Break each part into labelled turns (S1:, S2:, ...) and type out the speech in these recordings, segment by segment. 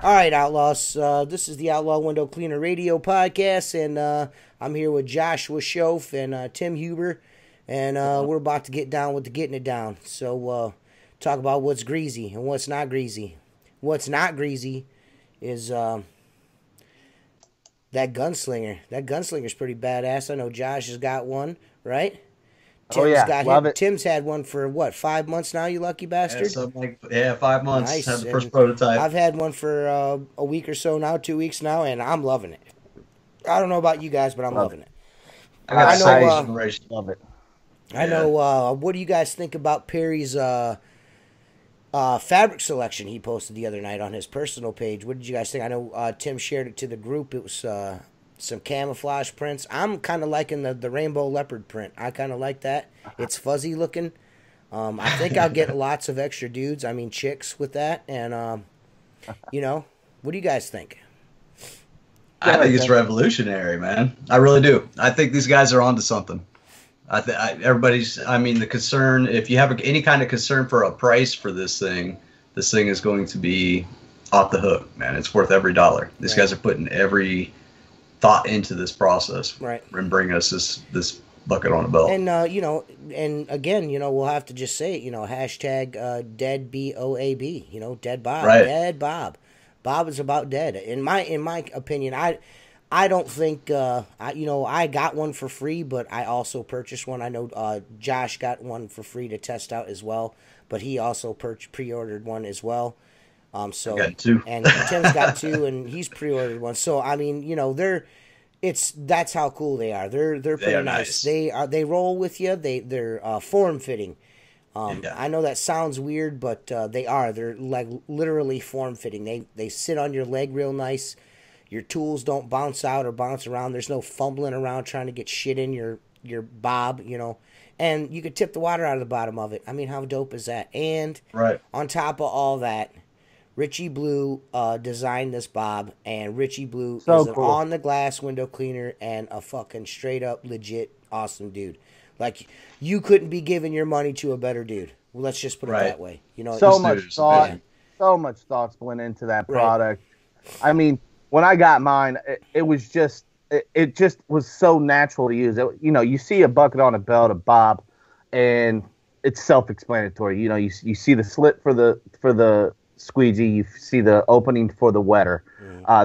S1: All right, Outlaws. This is the Outlaw Window Cleaner Radio Podcast, and I'm here with Joshua Schoaf and Tim Huber, and we're about to get down with the getting it down. So talk about what's greasy and what's not greasy. What's not greasy is that gunslinger. That gunslinger's pretty badass. I know Josh has got one, right?
S2: Love it.
S1: Tim's had one for, what, 5 months now, you lucky bastard?
S3: Yeah, 5 months.
S1: Nice.
S3: Have the first prototype.
S1: I've had one for a week or so now, 2 weeks now, and I'm loving it. I don't know about you guys, but I'm loving it.
S3: I know. Love it.
S1: I know. What do you guys think about Perry's fabric selection he posted the other night on his personal page? What did you guys think? I know Tim shared it to the group. It was some camouflage prints. I'm kind of liking the rainbow leopard print. I kind of like that. It's fuzzy looking. I think I'll get lots of extra dudes, chicks with that. And, what do you guys think?
S3: I think it's revolutionary, man. I really do. I think these guys are onto something. The concern, if you have any kind of concern for a price for this thing is going to be off the hook, man. It's worth every dollar. These guys are putting every thought into this process,
S1: right,
S3: and bring us this bucket on a belt.
S1: And and again, we'll have to just say it, hashtag dead BOAB, dead Bob,
S3: right.
S1: Dead Bob. Bob is about dead. In my opinion, I don't think I got one for free, but I also purchased one. I know Josh got one for free to test out as well, but he also pre-ordered one as well. I got two. And Tim's got two, and he's pre-ordered one. So that's how cool they are. They're pretty nice. They roll with you. They're form fitting. I know that sounds weird, but they're like literally form fitting. They sit on your leg real nice. Your tools don't bounce out or bounce around. There's no fumbling around trying to get shit in your bob, And you could tip the water out of the bottom of it. How dope is that? And on top of all that, Richie Blue designed this bob, and Richie Blue is an on-the-glass window cleaner and a fucking straight-up, legit, awesome dude. Like, you couldn't be giving your money to a better dude. Well, let's just put it that way.
S2: So much thoughts went into that product. When I got mine, it just was so natural to use. You see a bucket on a belt, a bob, and it's self-explanatory. You see the slit for the squeegee, you see the opening for the wetter.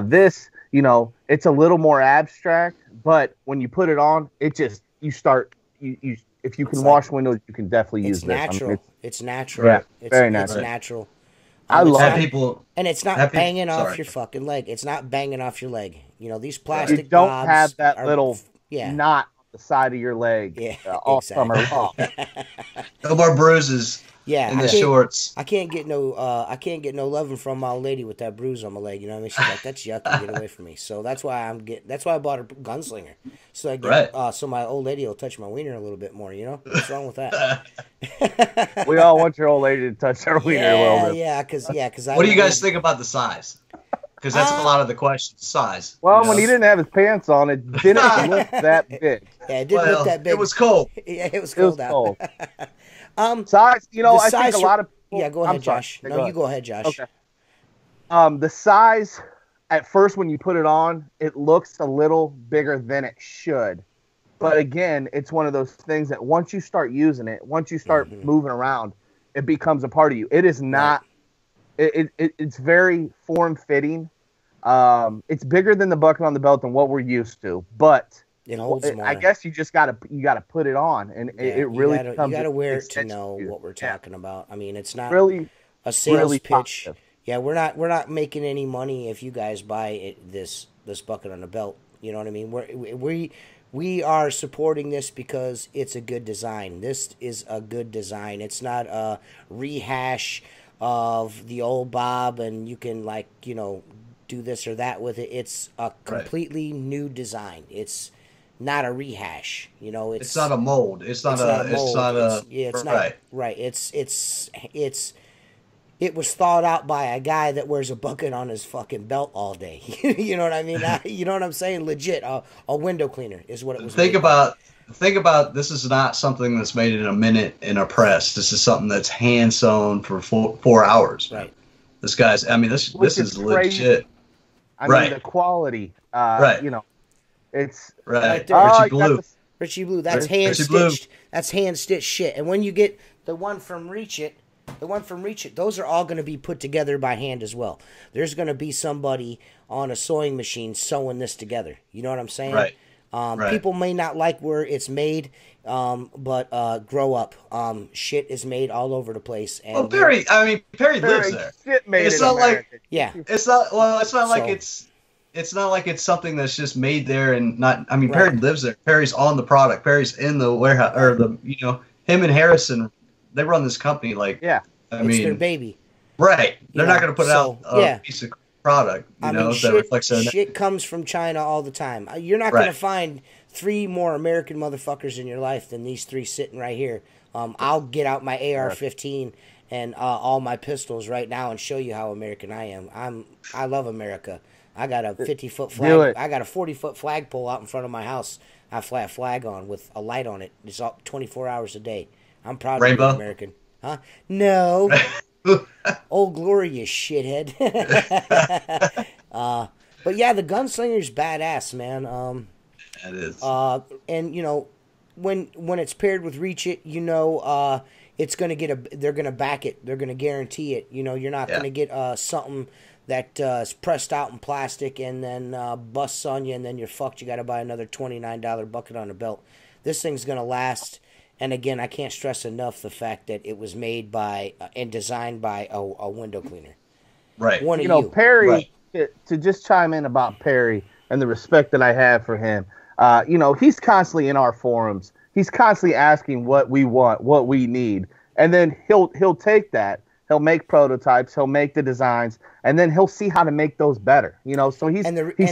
S2: This, it's a little more abstract, but when you put it on, it just if you can wash windows, you can definitely use this.
S1: It's natural.
S2: Yeah,
S1: very
S2: natural.
S1: It's natural.
S2: I love
S3: people,
S1: and it's not banging off your fucking leg. It's not banging off your leg. These plastic.
S2: You don't
S1: bobs
S2: have that little knot on the side of your leg. All summer long.
S3: No more bruises.
S1: Yeah,
S3: in the shorts.
S1: I can't get no loving from my old lady with that bruise on my leg. She's like, that's yucky. Get away from me. So that's why I bought a gunslinger. So so my old lady will touch my wiener a little bit more. What's wrong with that?
S2: We all want your old lady to touch our wiener a little bit.
S1: Yeah, because
S3: what do you guys think about the size? Because that's a lot of the questions. Size.
S2: Well, when he didn't have his pants on, it didn't look that big.
S1: Yeah, it didn't look that big.
S3: It was cold.
S1: Yeah, it was cold out.
S2: Size, I think a lot of people...
S1: Yeah, go ahead, Josh. You go ahead, Josh.
S2: Okay. The size, at first when you put it on, it looks a little bigger than it should. But again, it's one of those things that once you start using it, once you start moving around, it becomes a part of you. It is not... It's very form-fitting. It's bigger than the bucket on the belt than what we're used to, but...
S1: It holds more.
S2: I guess you gotta put it on, and it really
S1: you gotta wear it to know what we're talking about. It's not
S2: really
S1: a sales
S2: really
S1: pitch.
S2: Positive.
S1: Yeah, we're not making any money if you guys buy this bucket on the belt. You know what I mean? We are supporting this because it's a good design. This is a good design. It's not a rehash of the old Bob, and you can do this or that with it. It's a completely new design. It's not a rehash,
S3: it's not a mold. It's not
S1: it was thought out by a guy that wears a bucket on his fucking belt all day. You know what I mean? You know what I'm saying? Legit, a window cleaner is what it was.
S3: Think about this is not something that's made in a minute in a press. This is something that's hand sewn for 4 hours.
S1: Right.
S3: This guy's. I mean, this is legit.
S2: I mean, the quality.
S3: Right.
S2: You know, it's
S1: right
S3: there. Richie Blue.
S1: Richie Blue. That's hand stitched. That's hand stitched shit. And when you get the one from Reach It, those are all going to be put together by hand as well. There's going to be somebody on a sewing machine sewing this together. You know what I'm saying?
S3: Right.
S1: People may not like where it's made, but grow up. Shit is made all over the place. And
S3: well, Perry lives there.
S2: Shit made
S3: it's not
S2: America.
S3: Like
S1: yeah.
S3: It's not. Well, it's not like it's not like it's something that's just made there and not. I mean, Perry lives there. Perry's on the product. Perry's in the warehouse or him and Harrison. They run this company like
S1: it's their baby.
S3: Right. They're not going to put out a piece of product, that reflects their
S1: shit comes from China all the time. You're not going to find 3 more American motherfuckers in your life than these 3 sitting right here. I'll get out my AR-15 and all my pistols right now and show you how American I am. I love America. I got a 50-foot flag. I got a 40-foot flagpole out in front of my house. I fly a flag on with a light on it. It's all 24 hours a day. I'm proud to be American. Huh? No. Old Glory, you shithead. But yeah, the Gunslinger's badass, man.
S3: It is.
S1: And when it's paired with Reach It, it's gonna they're gonna back it. They're gonna guarantee it. You're not gonna get something that is pressed out in plastic and then busts on you and then you're fucked. You got to buy another $29 bucket on a belt. This thing's gonna last. And again, I can't stress enough the fact that it was made by and designed by a window cleaner.
S3: Right.
S1: One of you.
S2: Perry, to just chime in about Perry and the respect that I have for him, he's constantly in our forums. He's constantly asking what we want, what we need. And then he'll take that. He'll make prototypes. He'll make the designs. And then he'll see how to make those better. So he's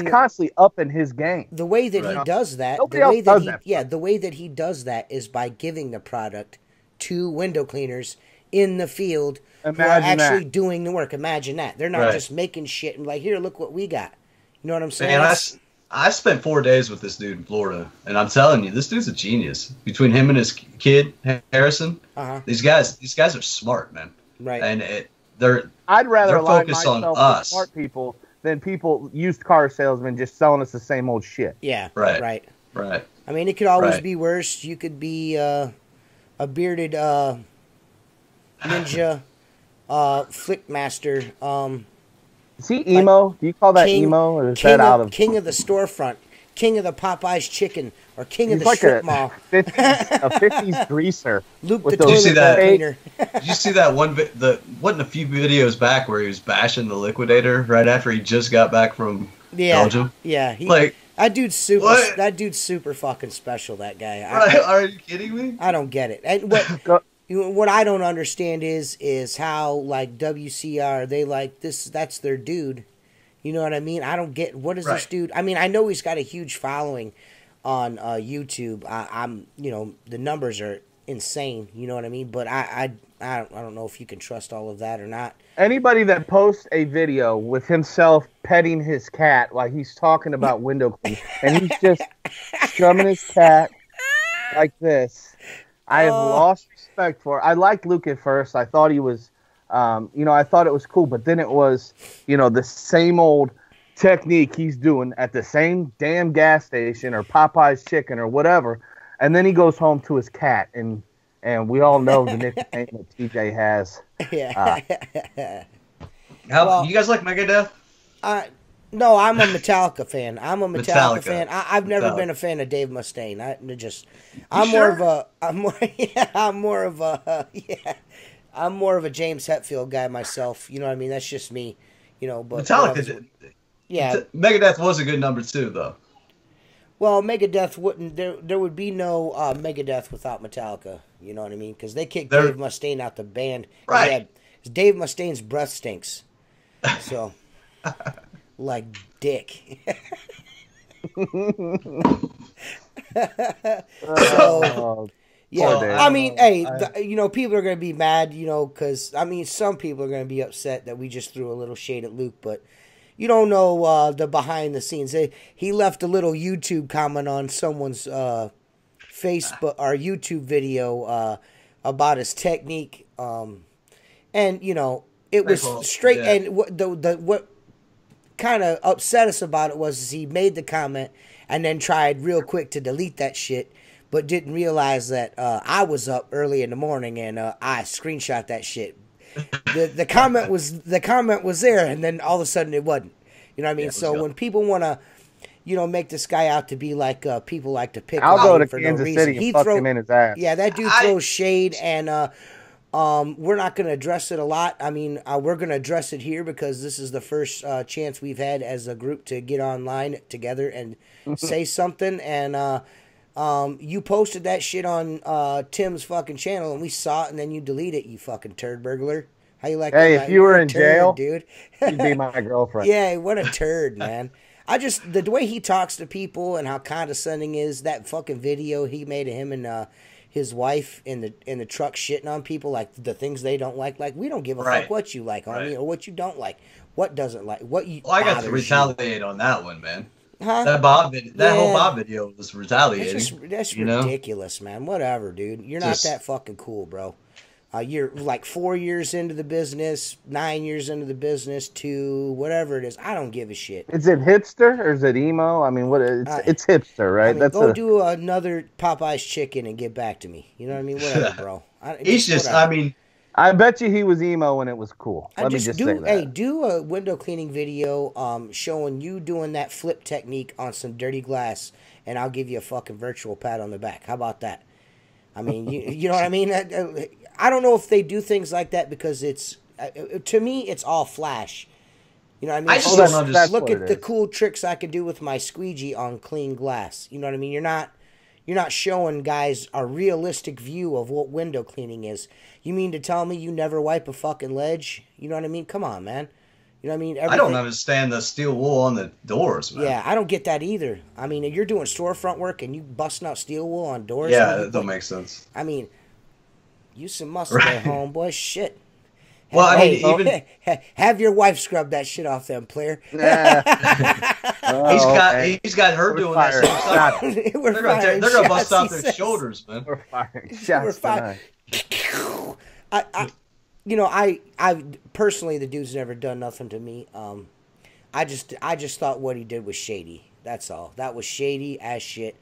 S2: constantly up in his game.
S1: The way that he does that, the way that he does that is by giving the product to window cleaners in the field who are actually doing the work. Imagine that. They're not just making shit and like, here, look what we got. You know what I'm saying?
S3: Man, I spent 4 days with this dude in Florida, and I'm telling you, this dude's a genius. Between him and his kid, Harrison, these guys are smart, man.
S1: Right.
S3: And
S2: I'd rather align
S3: focused
S2: myself
S3: on
S2: with
S3: us.
S2: smart people than used car salesmen just selling us the same old shit.
S1: Yeah.
S3: Right.
S1: I mean, it could always be worse. You could be a bearded ninja flick master.
S2: Is he emo? Do you call that emo, or is that out of
S1: King of the Storefront, King of the Popeyes Chicken, or King of the Strip Mall?
S2: A 50s greaser.
S1: Luke the toilet cleaner.
S3: Did you see that one? Wasn't a few videos back where he was bashing the liquidator right after he just got back from Belgium?
S1: Yeah, that dude's super fucking special. That guy.
S3: Are you kidding me?
S1: I don't get it. And what I don't understand is how like WCR they like this. That's their dude. You know what I mean? I don't get what is this dude. I mean, I know he's got a huge following on YouTube. I'm the numbers are insane. You know what I mean? But I don't know if you can trust all of that or not.
S2: Anybody that posts a video with himself petting his cat while he's talking about window cleaning and he's just strumming his cat like this, I have lost respect for it. I liked Luke at first. I thought he was, I thought it was cool, but then it was, the same old technique he's doing at the same damn gas station or Popeye's Chicken or whatever, and then he goes home to his cat, and we all know the nickname that TJ has.
S1: Yeah.
S3: You guys like Megadeth?
S1: No, I'm a Metallica fan. I'm a Metallica fan. I've never been a fan of Dave Mustaine. I'm more of a James Hetfield guy myself. You know what I mean? That's just me. But
S3: Metallica. Megadeth was a good number 2, though.
S1: Well, Megadeth wouldn't. There would be no Megadeth without Metallica. You know what I mean? Because they kicked Dave Mustaine out the band.
S3: Right.
S1: Dave Mustaine's breath stinks. So, like dick. Yeah, I mean, hey, people are going to be mad, because, some people are going to be upset that we just threw a little shade at Luke, but you don't know the behind the scenes. He left a little YouTube comment on someone's Facebook or YouTube video about his technique, and, it was straight. Yeah. And what kind of upset us about it was he made the comment and then tried real quick to delete that shit, but didn't realize that I was up early in the morning and I screenshot that shit. The comment was there, and then all of a sudden it wasn't. You know what I mean? So when people want to, make this guy out to be like people like to pick
S2: on him
S1: for
S2: Kansas
S1: no reason.
S2: City and fuck him in his ass.
S1: Yeah, that dude throws shade, and we're not going to address it a lot. I mean, we're going to address it here because this is the first chance we've had as a group to get online together and say something. And you posted that shit on Tim's fucking channel, and we saw it, and then you delete it, you fucking turd burglar. How you like that?
S2: Hey, if you were in jail,
S1: dude,
S2: you'd be my girlfriend.
S1: Yeah, what a turd, man. The way he talks to people and how condescending is, that fucking video he made of him and his wife in the truck shitting on people, like the things they don't like. Like, we don't give a fuck what you like on me or what you don't like. What doesn't like? What you?
S3: Well, I got to retaliate on that one, man. Huh? That whole Bob video was retaliating.
S1: That's ridiculous, man. Whatever, dude. You're not that fucking cool, bro. You're like 4 years into the business, 9 years into the business, 2, whatever it is. I don't give a shit.
S2: Is it hipster or is it emo? I mean, it's hipster, right?
S1: I mean, go do another Popeye's chicken and get back to me. You know what I mean? Whatever, bro.
S2: I bet you he was emo when it was cool. Let me just say that.
S1: Hey, do a window cleaning video showing you doing that flip technique on some dirty glass, and I'll give you a fucking virtual pat on the back. How about that? I mean, you know what I mean? I don't know if they do things like that because it's, to me, it's all flash. You know what I mean?
S3: I just don't understand.
S1: Look at the cool tricks I can do with my squeegee on clean glass. You know what I mean? You're not showing guys a realistic view of what window cleaning is. You mean to tell me you never wipe a fucking ledge? You know what I mean? Come on, man. You know what I mean?
S3: I don't understand the steel wool on the doors, man.
S1: Yeah, I don't get that either. I mean, you're doing storefront work and you busting out steel wool on doors.
S3: Yeah, that don't make sense.
S1: I mean, use some muscle there, homeboy. Shit.
S3: Well, even
S1: have your wife scrub that shit off them, player.
S3: He's got her doing that same stuff. They're gonna bust out their shoulders, man.
S2: We're firing shots tonight.
S1: I personally, the dude's never done nothing to me. I just thought what he did was shady. That's all. That was shady as shit.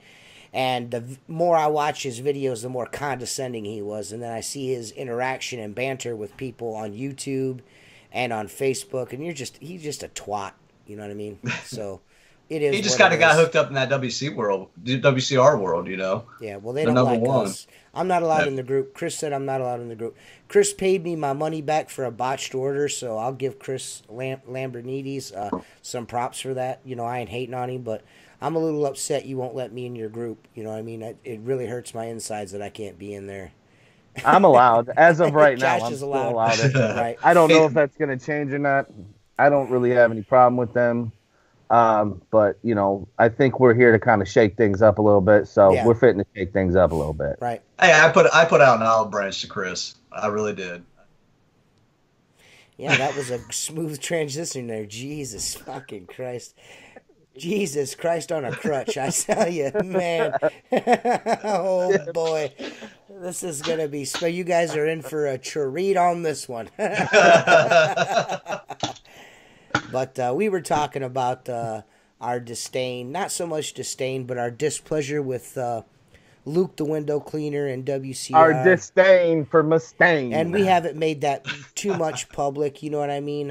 S1: And the more I watch his videos, the more condescending he was. And then I see his interaction and banter with people on YouTube and on Facebook, and he's just a twat. You know what I mean? So it is.
S3: He just kind of got hooked up in that WCR world, you know.
S1: Yeah, well, they don't like us. I'm not allowed in the group. Chris said I'm not allowed in the group. Chris paid me my money back for a botched order, so I'll give Chris Lambrinides some props for that. You know, I ain't hating on him, but I'm a little upset you won't let me in your group. You know what I mean? It really hurts my insides that I can't be in there.
S2: I'm allowed. As of right now,
S1: Josh
S2: I'm
S1: is
S2: still
S1: allowed.
S2: Right. I don't know if that's going to change or not. I don't really have any problem with them. But, I think we're here to kind of shake things up a little bit. So we're fitting to shake things up a little bit.
S1: Right.
S3: Hey, I put out an olive branch to Chris. I really did.
S1: Yeah, that was a smooth transition there. Jesus fucking Christ. Jesus Christ on a crutch, I tell you, man. Oh, boy. This is going to be... So you guys are in for a treat on this one. But we were talking about our disdain. Not so much disdain, but our displeasure with Luke the window cleaner and WCR.
S2: Our disdain for Mustaine.
S1: And we haven't made that too much public, you know what I mean?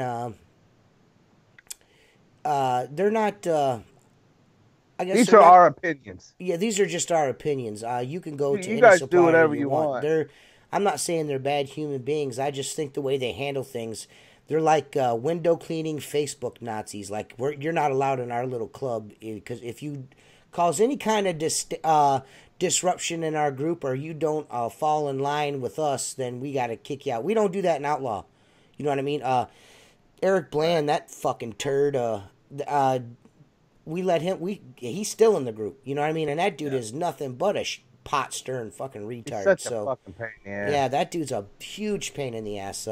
S1: They're not... I guess
S2: these are our opinions.
S1: Yeah, these are just our opinions. You can go to
S2: you
S1: any
S2: guys
S1: supplier
S2: do whatever you want.
S1: I'm not saying they're bad human beings. I just think the way they handle things, they're like window cleaning Facebook Nazis. Like you're not allowed in our little club because if you cause any kind of disruption in our group or you don't fall in line with us, then we got to kick you out. We don't do that in Outlaw. You know what I mean? Eric Bland, that fucking turd. We let him. He's still in the group. You know what I mean? And that dude is nothing but a pot stirring fucking retard.
S2: He's such a fucking pain in the ass.
S1: Yeah, that dude's a huge pain in the ass.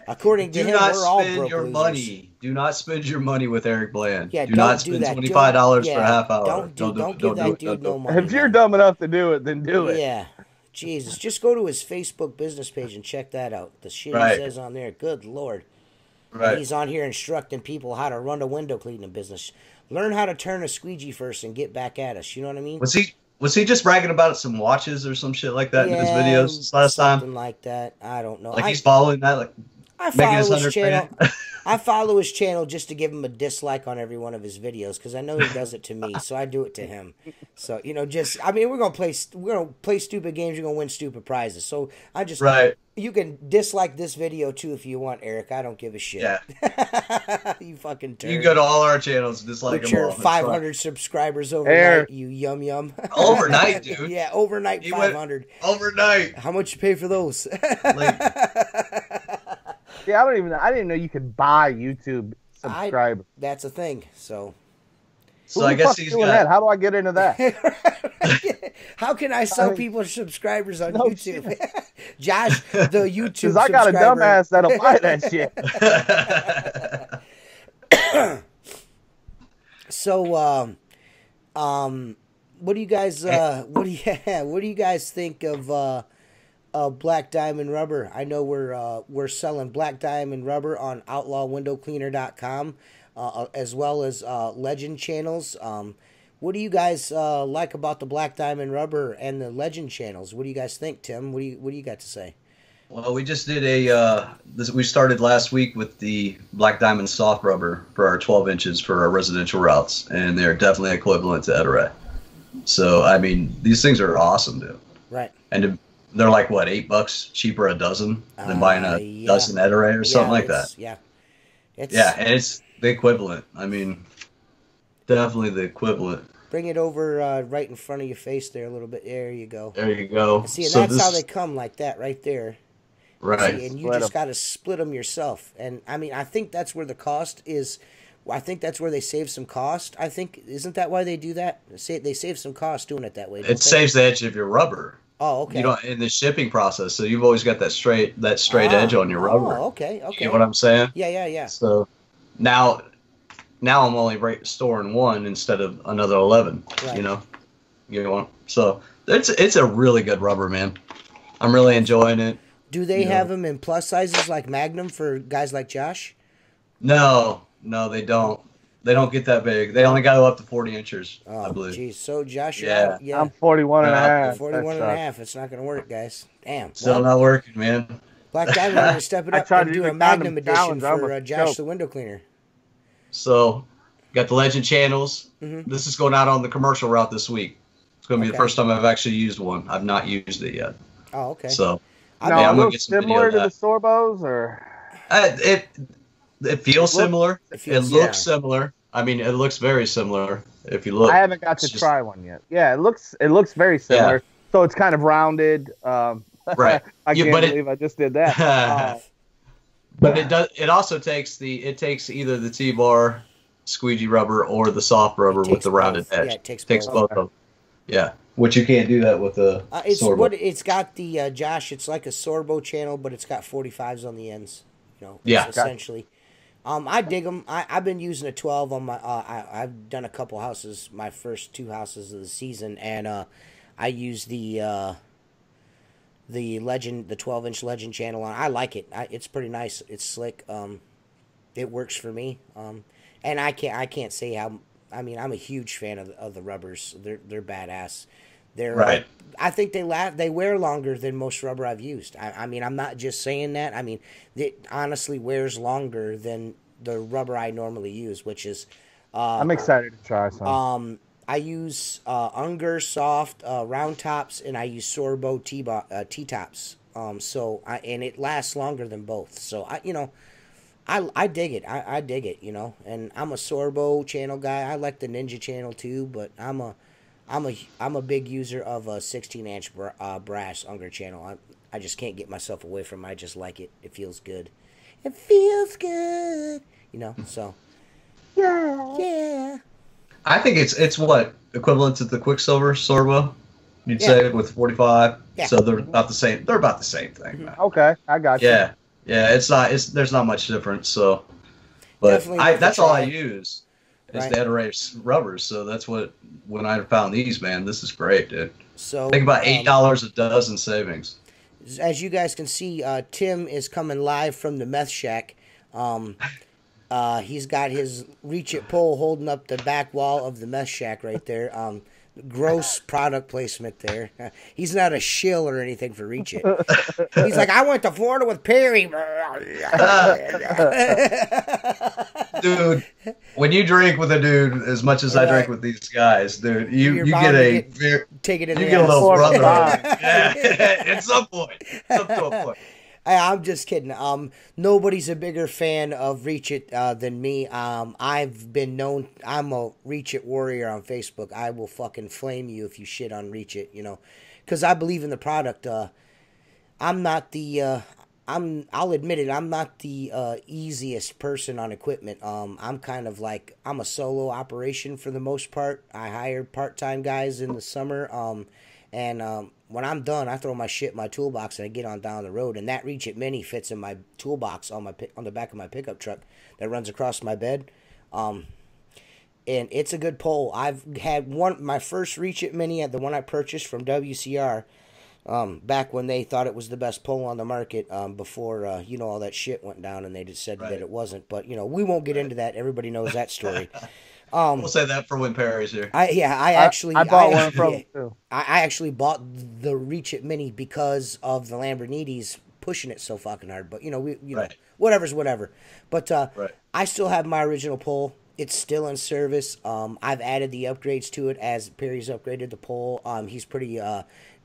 S1: According to him, we're all broke losers.
S3: Do not spend your money with Eric Bland.
S1: Yeah,
S3: do not spend $25 for a half hour.
S1: Don't give that dude no money.
S2: If you're dumb enough to do it, then do it.
S1: Yeah. Jesus, just go to his Facebook business page and check that out. The shit he says on there, good Lord.
S3: Right.
S1: And he's on here instructing people how to run a window cleaning business. Learn how to turn a squeegee first and get back at us. You know what I mean?
S3: Was he just bragging about some watches or some shit like that in his videos last time?
S1: Something like that. I don't know.
S3: Like he's following that, like
S1: I follow his channel. I follow his channel just to give him a dislike on every one of his videos because I know he does it to me, so I do it to him. So we're gonna play stupid games. You're gonna win stupid prizes. So I just You can dislike this video too if you want, Eric. I don't give a shit.
S3: Yeah.
S1: You fucking turd.
S3: You go to all our channels, dislike them all.
S1: Your 500 subscribers overnight, you yum.
S3: Overnight, dude.
S1: Yeah, overnight 500.
S3: Overnight.
S1: How much you pay for those?
S2: Yeah, I didn't know you could buy YouTube subscribers.
S1: That's a thing. So
S3: I guess he's doing
S2: that. How do I get into that?
S1: How can I sell people subscribers on YouTube? Josh, the YouTube
S2: Because I got a dumbass that'll buy that shit.
S1: So, what do you guys think of Black Diamond Rubber? I know we're selling Black Diamond Rubber on outlawwindowcleaner.com, as well as Legend channels. What do you guys like about the Black Diamond Rubber and the Legend channels? What do you guys think, Tim? What do you got to say?
S3: Well, we just did we started last week with the Black Diamond soft rubber for our 12 inches for our residential routes, and they're definitely equivalent to Edaray. So, I mean, these things are awesome, dude.
S1: Right.
S3: And they're like, what, $8 cheaper a dozen than buying a dozen Edaray or something like that?
S1: Yeah.
S3: And it's the equivalent. I mean, definitely the equivalent.
S1: Bring it over right in front of your face there a little bit. There you go.
S3: There you go.
S1: See, and that's how they come, like that right there.
S3: Right.
S1: See, and you just got to split them yourself. And, I mean, I think that's where the cost is. I think that's where they save some cost. I think, isn't that why they do that? They save some cost doing it that way.
S3: It saves the edge of your rubber.
S1: Oh, okay.
S3: You know, in the shipping process, so you've always got that straight edge on your rubber.
S1: Oh, okay.
S3: You know what I'm saying?
S1: Yeah.
S3: So now I'm only storing one instead of another 11. Right. You know, so it's a really good rubber, man. I'm really enjoying it.
S1: Do they have them in plus sizes like Magnum for guys like Josh?
S3: No, they don't. They don't get that big. They only go up to 40 inches, I believe.
S1: Geez. So, Josh,
S2: yeah. I'm 41 and a half.
S1: 41 and a half. It's not going to work, guys. Damn.
S3: Still not working, man.
S1: Black Diamond, we're going to step it up and do a Magnum edition for Josh the window cleaner.
S3: So, got the Legend channels.
S1: Mm-hmm.
S3: This is going out on the commercial route this week. It's going to be the first time I've actually used one. I've not used it yet.
S1: Oh, okay.
S3: So,
S2: I'm going to get some similar to the Sorbos, or
S3: it feels similar. It looks similar. I mean, it looks very similar. If you look,
S2: I haven't got to try one yet. Yeah, it looks very similar. Yeah. So it's kind of rounded.
S3: Right.
S2: I can't believe I just did that.
S3: But it also takes either the T-bar squeegee rubber or the soft rubber with the rounded edge.
S1: Yeah, it takes
S3: both of them. Yeah. Which you can't do that with a Sorbo.
S1: It's got the Josh. It's like a Sorbo channel, but it's got 45s on the ends. Essentially. I dig them. I've been using a 12 on my. I've done a couple houses, my first 2 houses of the season, and I use the Legend, the 12-inch Legend channel on. I like it. It's pretty nice. It's slick. It works for me. And I can't say how. I mean, I'm a huge fan of the rubbers. They're badass. They're
S3: right.
S1: I think they wear longer than most rubber I've used. I mean, I'm not just saying that. I mean, it honestly wears longer than the rubber I normally use, which is.
S2: I'm excited to try some.
S1: I use Unger soft round tops, and I use Sorbo T tops. And it lasts longer than both. So I dig it. I dig it. And I'm a Sorbo channel guy. I like the Ninja channel too, but I'm a big user of a 16-inch brass Unger channel. I just can't get myself away from it. I just like it. It feels good. It feels good. So. Yeah.
S3: I think it's what equivalent to the Quicksilver Sorbo. You'd say with 45. Yeah. So they're about the same. They're about the same thing. Man.
S2: Okay, I got you.
S3: Yeah. It's not. There's not much difference. So, but that's all I use. Is the Edaray rubbers, so that's when I found these, man, this is great, dude. So think about $8 a dozen savings.
S1: As you guys can see, Tim is coming live from the Meth Shack. He's got his Reach It pole holding up the back wall of the mess shack right there. Gross product placement there. He's not a shill or anything for Reach It. He's like, I went to Florida with Perry.
S3: Dude, when you drink with a dude as much as I drink with these guys, dude, you get a
S1: take it in.
S3: You get a little brother. At some point. Up to a point.
S1: I'm just kidding. Nobody's a bigger fan of Reach It than me. I've been known. I'm a Reach It warrior on Facebook. I will fucking flame you if you shit on Reach It. You know, because I believe in the product. I'm not the. I'll admit it. I'm not the easiest person on equipment. I'm kind of like I'm a solo operation for the most part. I hire part-time guys in the summer. When I'm done, I throw my shit in my toolbox and I get on down the road. And that Reach It Mini fits in my toolbox on the back of my pickup truck that runs across my bed. And it's a good pole. I've had my first Reach It Mini, the one I purchased from WCR, back when they thought it was the best pole on the market, before all that shit went down and they just said that it wasn't. But we won't get into that. Everybody knows that story.
S3: We'll say that for when Perry's here.
S1: I
S2: bought one from him too.
S1: I actually bought the Reach It Mini because of the Lamborghinis pushing it so fucking hard. But whatever's whatever. But I still have my original pole. It's still in service. I've added the upgrades to it as Perry's upgraded the pole. He's pretty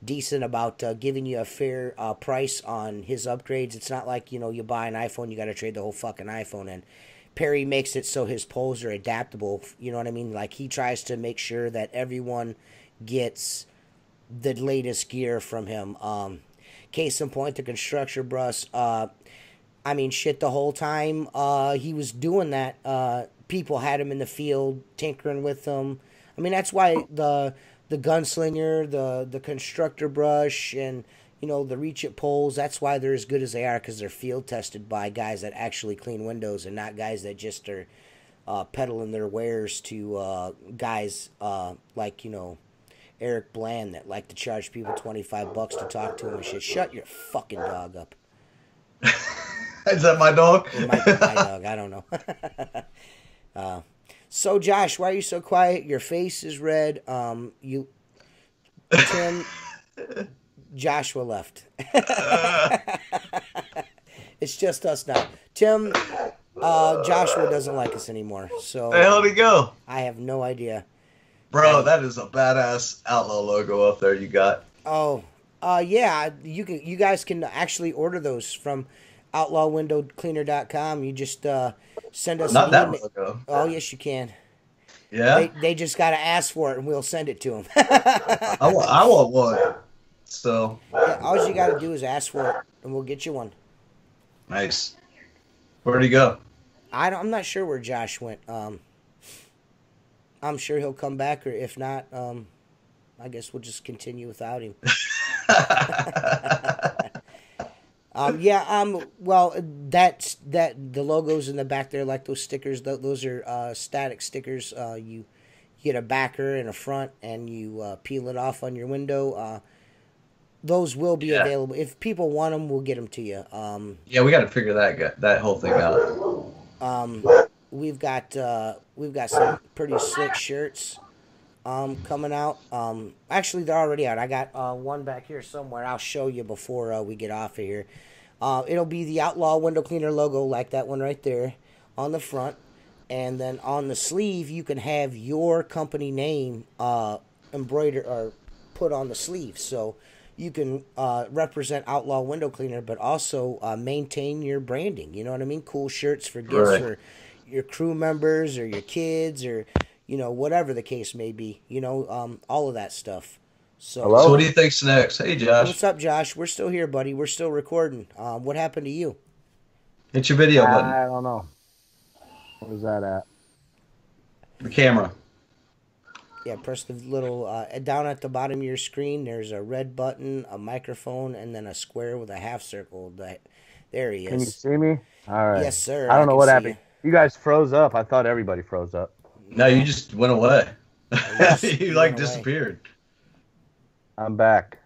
S1: decent about giving you a fair price on his upgrades. It's not like you buy an iPhone, you got to trade the whole fucking iPhone in. Perry makes it so his poles are adaptable. You know what I mean? Like, he tries to make sure that everyone gets the latest gear from him. Case in point, the construction brush. The whole time he was doing that, people had him in the field tinkering with them. That's why the gunslinger, the constructor brush, and the Reach It poles, that's why they're as good as they are, because they're field tested by guys that actually clean windows and not guys that just are peddling their wares to guys like Eric Bland that like to charge people $25 to talk to him and shit. Shut your fucking dog up.
S3: Is that my dog?
S1: It might be my dog. I don't know. So Josh, why are you so quiet? Your face is red. Tim. Joshua left. It's just us now. Tim, Joshua doesn't like us anymore. So
S3: where the hell did he go?
S1: I have no idea.
S3: Bro, that is a badass Outlaw logo up there you got.
S1: Oh, yeah. You guys can actually order those from outlawwindowcleaner.com. You just send us
S3: not
S1: an
S3: that
S1: email.
S3: logo.
S1: Oh, yes, you can.
S3: Yeah.
S1: They just got to ask for it, and we'll send it to them.
S3: I want one. So
S1: all you got to do is ask for it, and we'll get you one.
S3: Nice. Where'd he go?
S1: I'm not sure where Josh went. I'm sure he'll come back, or if not, I guess we'll just continue without him. Well, that's the logos in the back there, like those stickers. Those are static stickers. You get a backer and a front, and you peel it off on your window. Those will be available. If people want them, we'll get them to you.
S3: We got to figure that whole thing out.
S1: We've got some pretty slick shirts coming out. Actually, they're already out. I got one back here somewhere. I'll show you before we get off of here. It'll be the Outlaw Window Cleaner logo, like that one right there, on the front. And then on the sleeve, you can have your company name embroidered or put on the sleeve. So you can represent Outlaw Window Cleaner, but also maintain your branding. You know what I mean? Cool shirts for gifts for your crew members or your kids, or whatever the case may be. All of that stuff. So
S3: what do you think's next? Hey, Josh.
S1: What's up, Josh? We're still here, buddy. We're still recording. What happened to you?
S3: Hit your video button.
S2: I don't know. Where's that at?
S3: The camera.
S1: Yeah, press the little down at the bottom of your screen. There's a red button, a microphone, and then a square with a half circle. There he is.
S2: Can you see me? All right.
S1: Yes, sir.
S2: I don't know what happened. You guys froze up. I thought everybody froze up.
S3: No, you just went away. You disappeared.
S2: I'm back.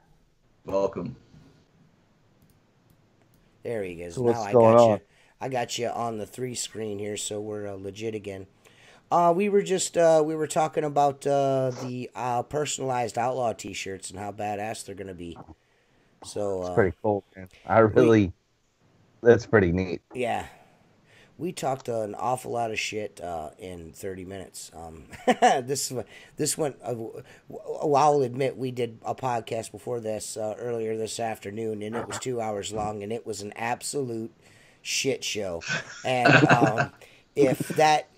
S3: Welcome.
S1: There he is.
S2: So
S1: now
S2: what's going on?
S1: I got you on the 3 screen here, so we're legit again. We were talking about the personalized outlaw T-shirts and how badass they're gonna be. So
S2: it's pretty cool, man. That's pretty neat.
S1: Yeah, we talked an awful lot of shit in 30 minutes. This went. I'll admit we did a podcast before this earlier this afternoon, and it was 2 hours long, and it was an absolute shit show. And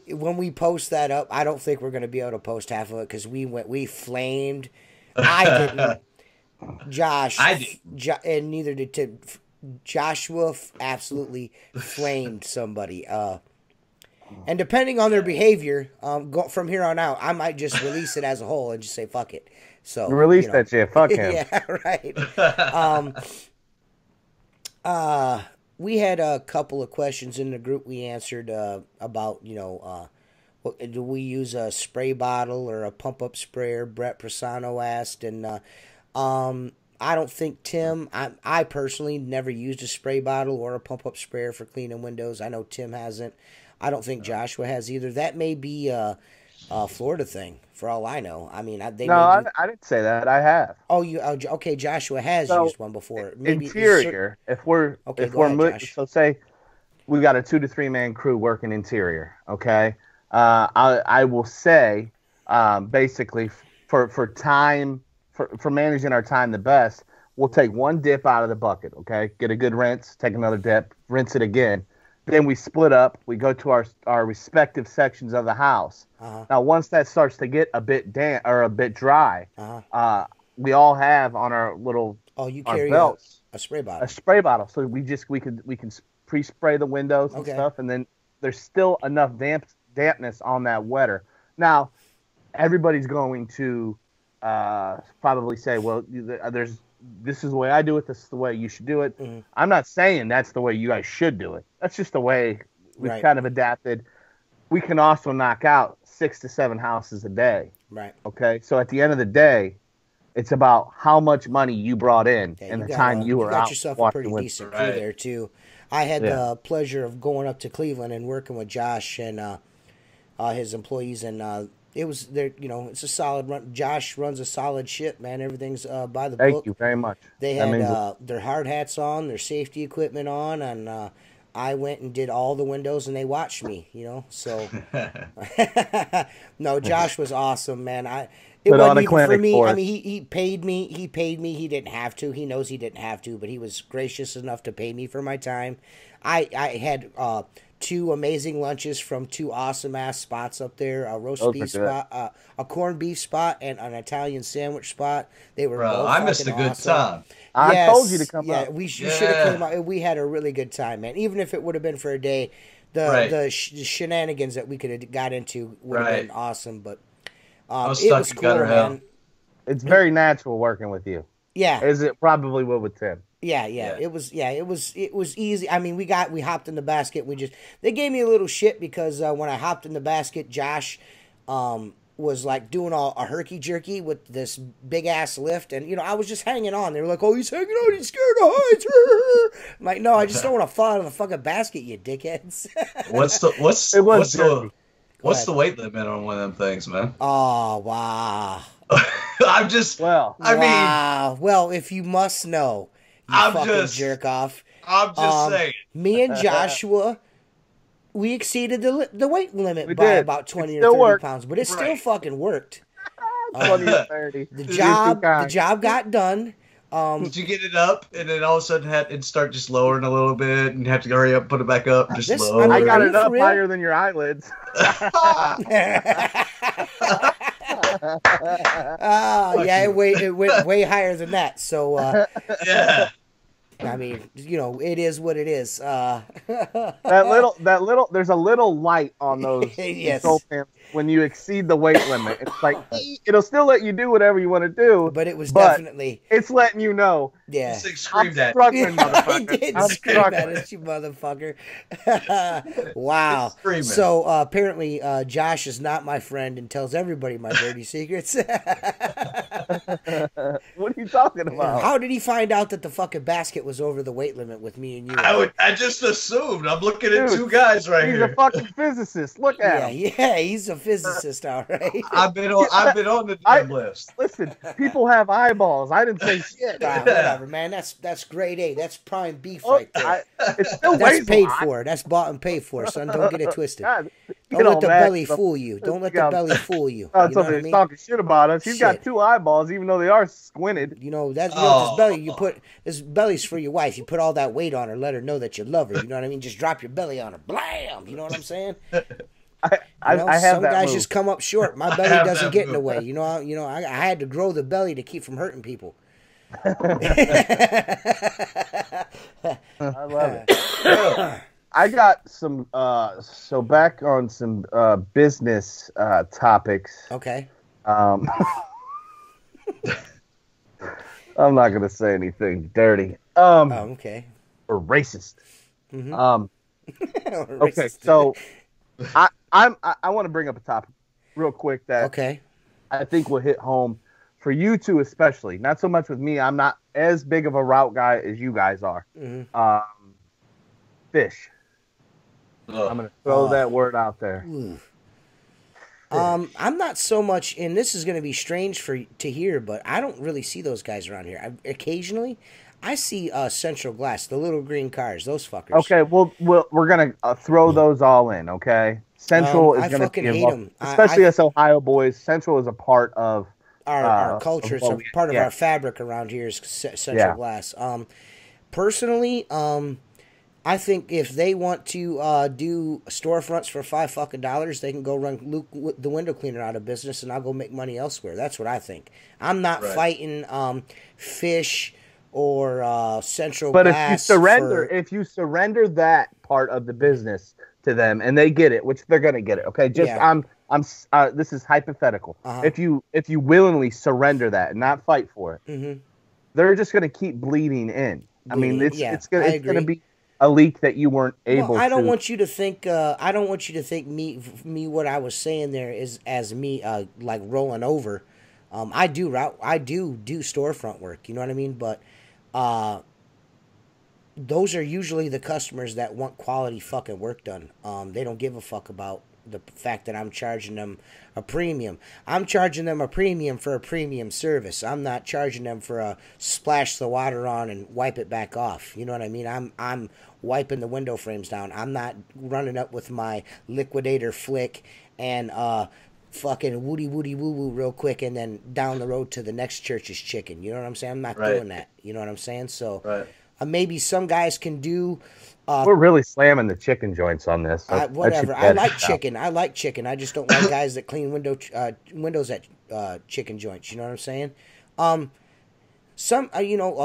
S1: when we post that up, I don't think we're going to be able to post half of it because we flamed. I didn't. Josh,
S3: I did,
S1: and neither did Tim. Joshua absolutely flamed somebody. And depending on their behavior, from here on out, I might just release it as a whole and just say fuck it. So
S2: release that shit. Fuck him.
S1: Yeah, right. We had a couple of questions in the group we answered about, do we use a spray bottle or a pump-up sprayer? Brett Presano asked, and I don't think Tim, I personally never used a spray bottle or a pump-up sprayer for cleaning windows. I know Tim hasn't. I don't think Joshua has either. That may be a Florida thing, for all I know. I mean, I
S2: didn't say that. I have.
S1: Oh, okay. Joshua has used one before.
S2: Maybe interior. If we're so say we got a 2 to 3 man crew working interior. Okay, I will say basically for time for managing our time the best, we'll take one dip out of the bucket. Okay, get a good rinse, take another dip, rinse it again. Then we split up. We go to our respective sections of the house. Now, once that starts to get a bit damp or a bit dry, we all have on our little
S1: you carry
S2: belts
S1: a spray bottle.
S2: A spray bottle. So we can pre-spray the windows and stuff, and then there's still enough dampness on that wetter. Now, everybody's going to probably say, well, this is the way I do it. This is the way you should do it. Mm-hmm. I'm not saying that's the way you guys should do it. That's just the way we've kind of adapted. We can also knock out 6 to 7 houses a day.
S1: Right.
S2: Okay. So at the end of the day, it's about how much money you brought in and the time you were out. You got
S1: yourself a pretty decent crew there too. I had the pleasure of going up to Cleveland and working with Josh and his employees, and it was there. It's a solid run. Josh runs a solid ship, man. Everything's by the book.
S2: Thank you very much.
S1: They had their hard hats on, their safety equipment on, and I went and did all the windows, and they watched me. So no, Josh was awesome, man. It wasn't even for me. I mean, he paid me. He paid me. He didn't have to. He knows he didn't have to, but he was gracious enough to pay me for my time. I had 2 amazing lunches from 2 awesome ass spots up there: a roast beef spot, a corned beef spot, and an Italian sandwich spot. They were both
S3: I missed a good time.
S2: I told you to come up.
S1: You should have come out. We had a really good time, man. Even if it would have been for a day, the shenanigans that we could have got into would have been awesome. But it was cool, man.
S2: It's very natural working with you.
S1: Yeah,
S2: is it probably would with Tim?
S1: Yeah. It was easy. I mean, we hopped in the basket. They gave me a little shit because when I hopped in the basket, Josh was like doing a herky jerky with this big ass lift, and I was just hanging on. They were like, "Oh, he's hanging on. He's scared of heights." I'm like, no, I just don't want to fall out of the fucking basket, you dickheads.
S3: What's the weight limit on one of them things, man?
S1: Oh, wow.
S2: Well,
S1: if you must know, jerk off.
S3: I'm just saying.
S1: Me and Joshua, we exceeded the weight limit by about 20 or 30 pounds, but it still fucking worked.
S2: 20 or 30.
S1: The job got done.
S3: Did you get it up, and then all of a sudden it start just lowering a little bit, and you have to hurry up, put it back up, lower?
S2: I got it up higher than your eyelids.
S1: It went way higher than that. So
S3: yeah.
S1: I mean, it is what it is.
S2: There's a little light on those control panels when you exceed the weight limit. It's like it'll still let you do whatever you want to do,
S1: but definitely
S2: it's letting you know.
S1: Yeah,
S3: screamed at
S2: struggling, motherfucker.
S1: I did scream at us, you motherfucker. Wow. So apparently, Josh is not my friend and tells everybody my dirty secrets.
S2: What are you talking about?
S1: How did he find out that the fucking basket was over the weight limit with me and you?
S3: I just assumed. I'm looking at two guys right
S2: here.
S3: He's
S2: a fucking physicist. Look at him.
S1: Yeah, he's a physicist, all right.
S3: I've been on the damn list.
S2: Listen, people have eyeballs. I didn't say shit.
S1: Whatever, man. That's grade A. That's prime beef right there.
S2: It's still
S1: that's paid for. That's bought and paid for, son. Don't get it twisted.
S2: God,
S1: don't let the belly fool you. Don't let the belly fool you.
S2: Somebody's talking shit about us. He's got two eyeballs, even though they are squinted.
S1: You know that's this belly. You put this belly's for your wife. You put all that weight on her. Let her know that you love her. You know what I mean? Just drop your belly on her. Blam. You know what I'm saying?
S2: I have
S1: some
S2: that
S1: guys
S2: move.
S1: just come up short. My belly doesn't get in the way. I had to grow the belly to keep from hurting people.
S2: I love it. I got some so back on some business topics.
S1: Okay.
S2: I'm not gonna say anything dirty.
S1: Okay.
S2: Or racist.
S1: Mm-hmm.
S2: Okay, so I want to bring up a topic real quick that I think will hit home for you two especially. Not so much with me. I'm not as big of a route guy as you guys are.
S1: Mm-hmm.
S2: Fish. I'm going to throw that word out there.
S1: I'm not so much, and this is going to be strange to hear, but I don't really see those guys around here. Occasionally, I see Central Glass, the little green cars, those fuckers.
S2: Okay, well we're going to throw those all in, okay? Central is going to be involved, especially us Ohio boys. Central is a part of
S1: our culture. It's a part of our fabric around here is Central Glass. Personally, I think if they want to do storefronts for $5 they can go run Luke the window cleaner out of business, and I'll go make money elsewhere. That's what I think. I'm not fighting Fish or Central Glass.
S2: But if you surrender that part of the business to them, and they get it, which they're gonna get it. Okay, this is hypothetical. If you willingly surrender that and not fight for it, they're just gonna keep bleeding in. I mean, it's gonna be a leak that you weren't able to.
S1: I don't want you to think me what I was saying there is as me like rolling over. I do storefront work, you know what I mean? But those are usually the customers that want quality fucking work done. They don't give a fuck about the fact that I'm charging them a premium. I'm charging them a premium for a premium service. I'm not charging them for a splash the water on and wipe it back off. You know what I mean? I'm wiping the window frames down. I'm not running up with my liquidator flick and fucking woody woo woo real quick and then down the road to the next church's chicken. You know what I'm saying? I'm not doing that. You know what I'm saying? So maybe some guys can do.
S2: We're really slamming the chicken joints on this.
S1: Whatever. I like chicken. I just don't like guys that clean windows at chicken joints. You know what I'm saying? A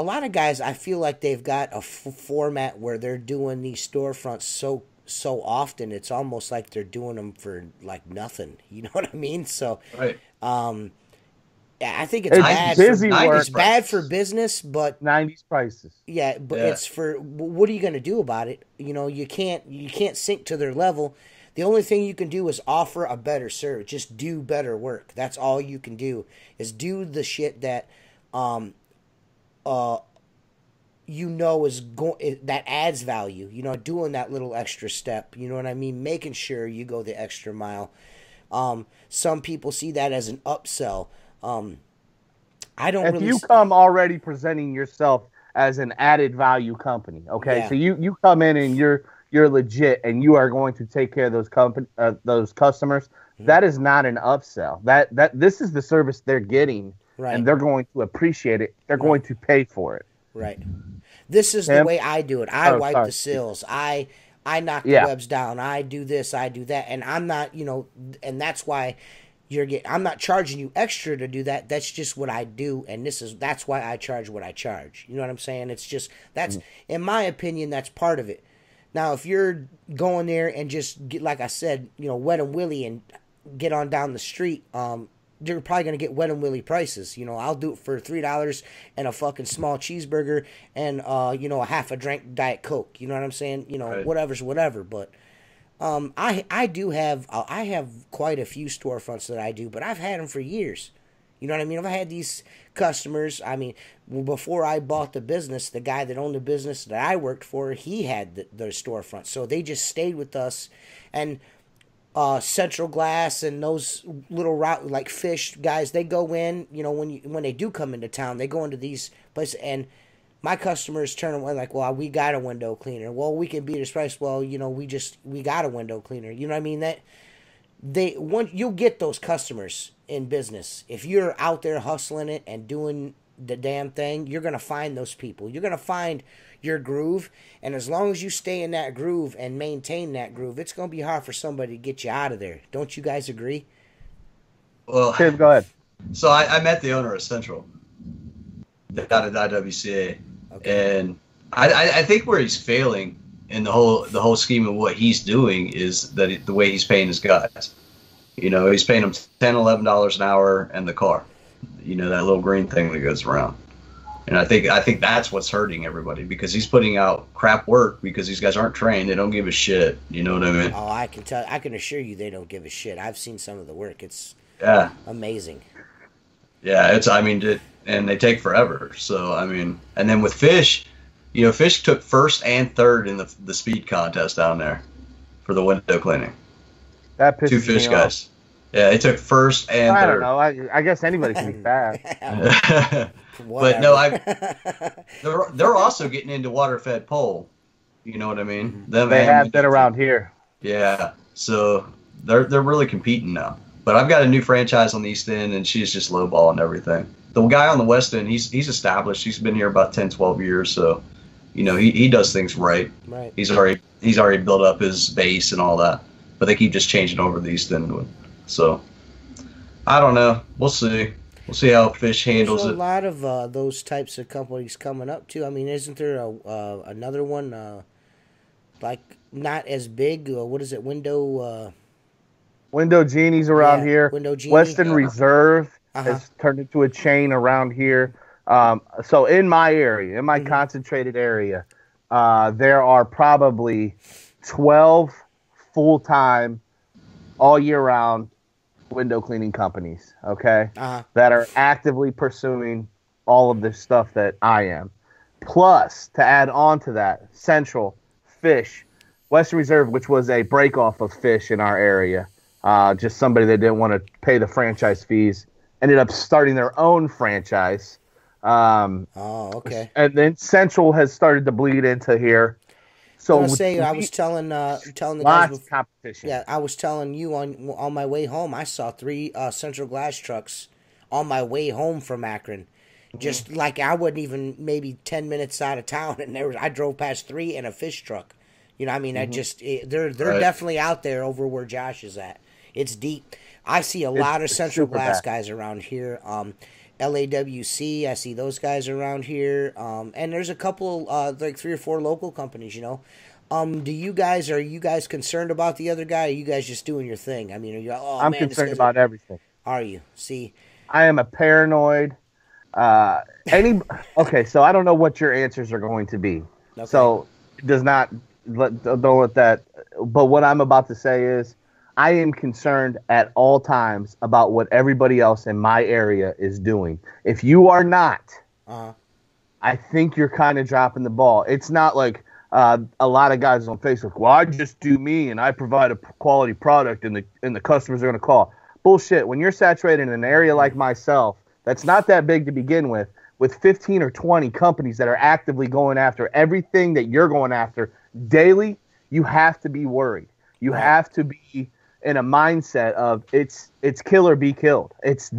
S1: lot of guys, I feel like they've got a format where they're doing these storefronts so often, it's almost like they're doing them for like nothing. You know what I mean? So, I think it's bad. It's bad for business, but
S2: 90s prices.
S1: Yeah, but it's for what are you going to do about it? You know, you can't sink to their level. The only thing you can do is offer a better service. Just do better work. That's all you can do is do the shit that that adds value. You know, doing that little extra step. You know what I mean? Making sure you go the extra mile. Some people see that as an upsell. I don't.
S2: If you come already presenting yourself as an added value company, okay, so you come in and you're legit and you are going to take care of those customers. That is not an upsell. That this is the service they're getting, and they're going to appreciate it. They're going to pay for it.
S1: Right. This is the way I do it. I wipe the sills. I knock the webs down. I do this. I do that, and I'm not, and that's why. I'm not charging you extra to do that. That's just what I do, and that's why I charge what I charge. You know what I'm saying? It's just in my opinion, that's part of it. Now, if you're going there and just get, like I said, wet and willy and get on down the street, you're probably gonna get wet and willy prices. I'll do it for $3 and a fucking small cheeseburger and a half a drink Diet Coke. You know what I'm saying? Whatever's whatever, but. I have quite a few storefronts that I do, but I've had them for years. You know what I mean? I've had these customers. I mean, before I bought the business, the guy that owned the business that I worked for, he had the storefront. So they just stayed with us. And Central Glass and those little route like Fish guys, they go in. You know, when they do come into town, they go into these places, and my customers turn away like, well, we got a window cleaner. Well, we can beat this price. Well, you know, we got a window cleaner. You know what I mean? That you'll get those customers in business if you're out there hustling it and doing the damn thing. You're gonna find those people. You're gonna find your groove, and as long as you stay in that groove and maintain that groove, it's gonna be hard for somebody to get you out of there. Don't you guys agree?
S3: Well,
S2: Tim, go ahead.
S3: So I met the owner of Central down at OWC, okay. And I think where he's failing in the whole scheme of what he's doing is that the way he's paying his guys. You know, he's paying them $10, $11 an hour and the car. You know, that little green thing that goes around. And I think that's what's hurting everybody, because he's putting out crap work because these guys aren't trained. They don't give a shit. You know what I mean?
S1: Oh, I can assure you they don't give a shit. I've seen some of the work. It's amazing.
S3: Yeah, and they take forever. So, I mean, and then with Fish, you know, Fish took first and third in the speed contest down there for the window cleaning.
S2: That pisses
S3: 2 Fish
S2: me
S3: guys.
S2: off.
S3: Yeah, they took first and third.
S2: I don't know. I guess anybody can be fast.
S3: But no, they're also getting into water-fed pole. You know what I mean?
S2: Mm-hmm. They have been around here.
S3: Yeah, so they're really competing now. But I've got a new franchise on the East End, and she's just lowballing everything. The guy on the West End, he's established. He's been here about 10, 12 years, so you know he does things right.
S1: Right.
S3: He's already built up his base and all that. But they keep just changing over the East End. So I don't know. We'll see. We'll see how Fish handles it.
S1: There's a lot of those types of companies coming up too. I mean, isn't there another one like not as big? What is it? Window
S2: Genie's around here.
S1: Window Genie.
S2: Western Reserve has turned into a chain around here. So in my area, in my concentrated area, there are probably 12 full-time, all year round window cleaning companies, okay, that are actively pursuing all of this stuff that I am. Plus, to add on to that, Central, Fish, Western Reserve, which was a break-off of Fish in our area, just somebody that didn't want to pay the franchise fees, ended up starting their own franchise.
S1: Okay.
S2: And then Central has started to bleed into here. So
S1: I was telling the guys competition. Yeah, I was telling you on my way home, I saw 3 Central Glass trucks on my way home from Akron. Just like I wasn't even maybe 10 minutes out of town, and I drove past 3 and a Fish truck. You know, I mean, they're definitely out there over where Josh is at. It's deep. I see a lot of Central Glass guys around here. LAWC, I see those guys around here. And there's a couple, like 3 or 4 local companies, you know. Are you guys concerned about the other guy, or are you guys just doing your thing? I mean, are you
S2: I'm concerned about everything.
S1: Are you? See?
S2: I am a paranoid. Okay, so I don't know what your answers are going to be. Okay. So don't let that. But what I'm about to say is, I am concerned at all times about what everybody else in my area is doing. If you are not, I think you're kind of dropping the ball. It's not like a lot of guys on Facebook, well, I just do me and I provide a quality product and the customers are going to call. Bullshit. When you're saturated in an area like myself, that's not that big to begin with 15 or 20 companies that are actively going after everything that you're going after daily, you have to be worried. You have to be in a mindset of it's kill or be killed. It's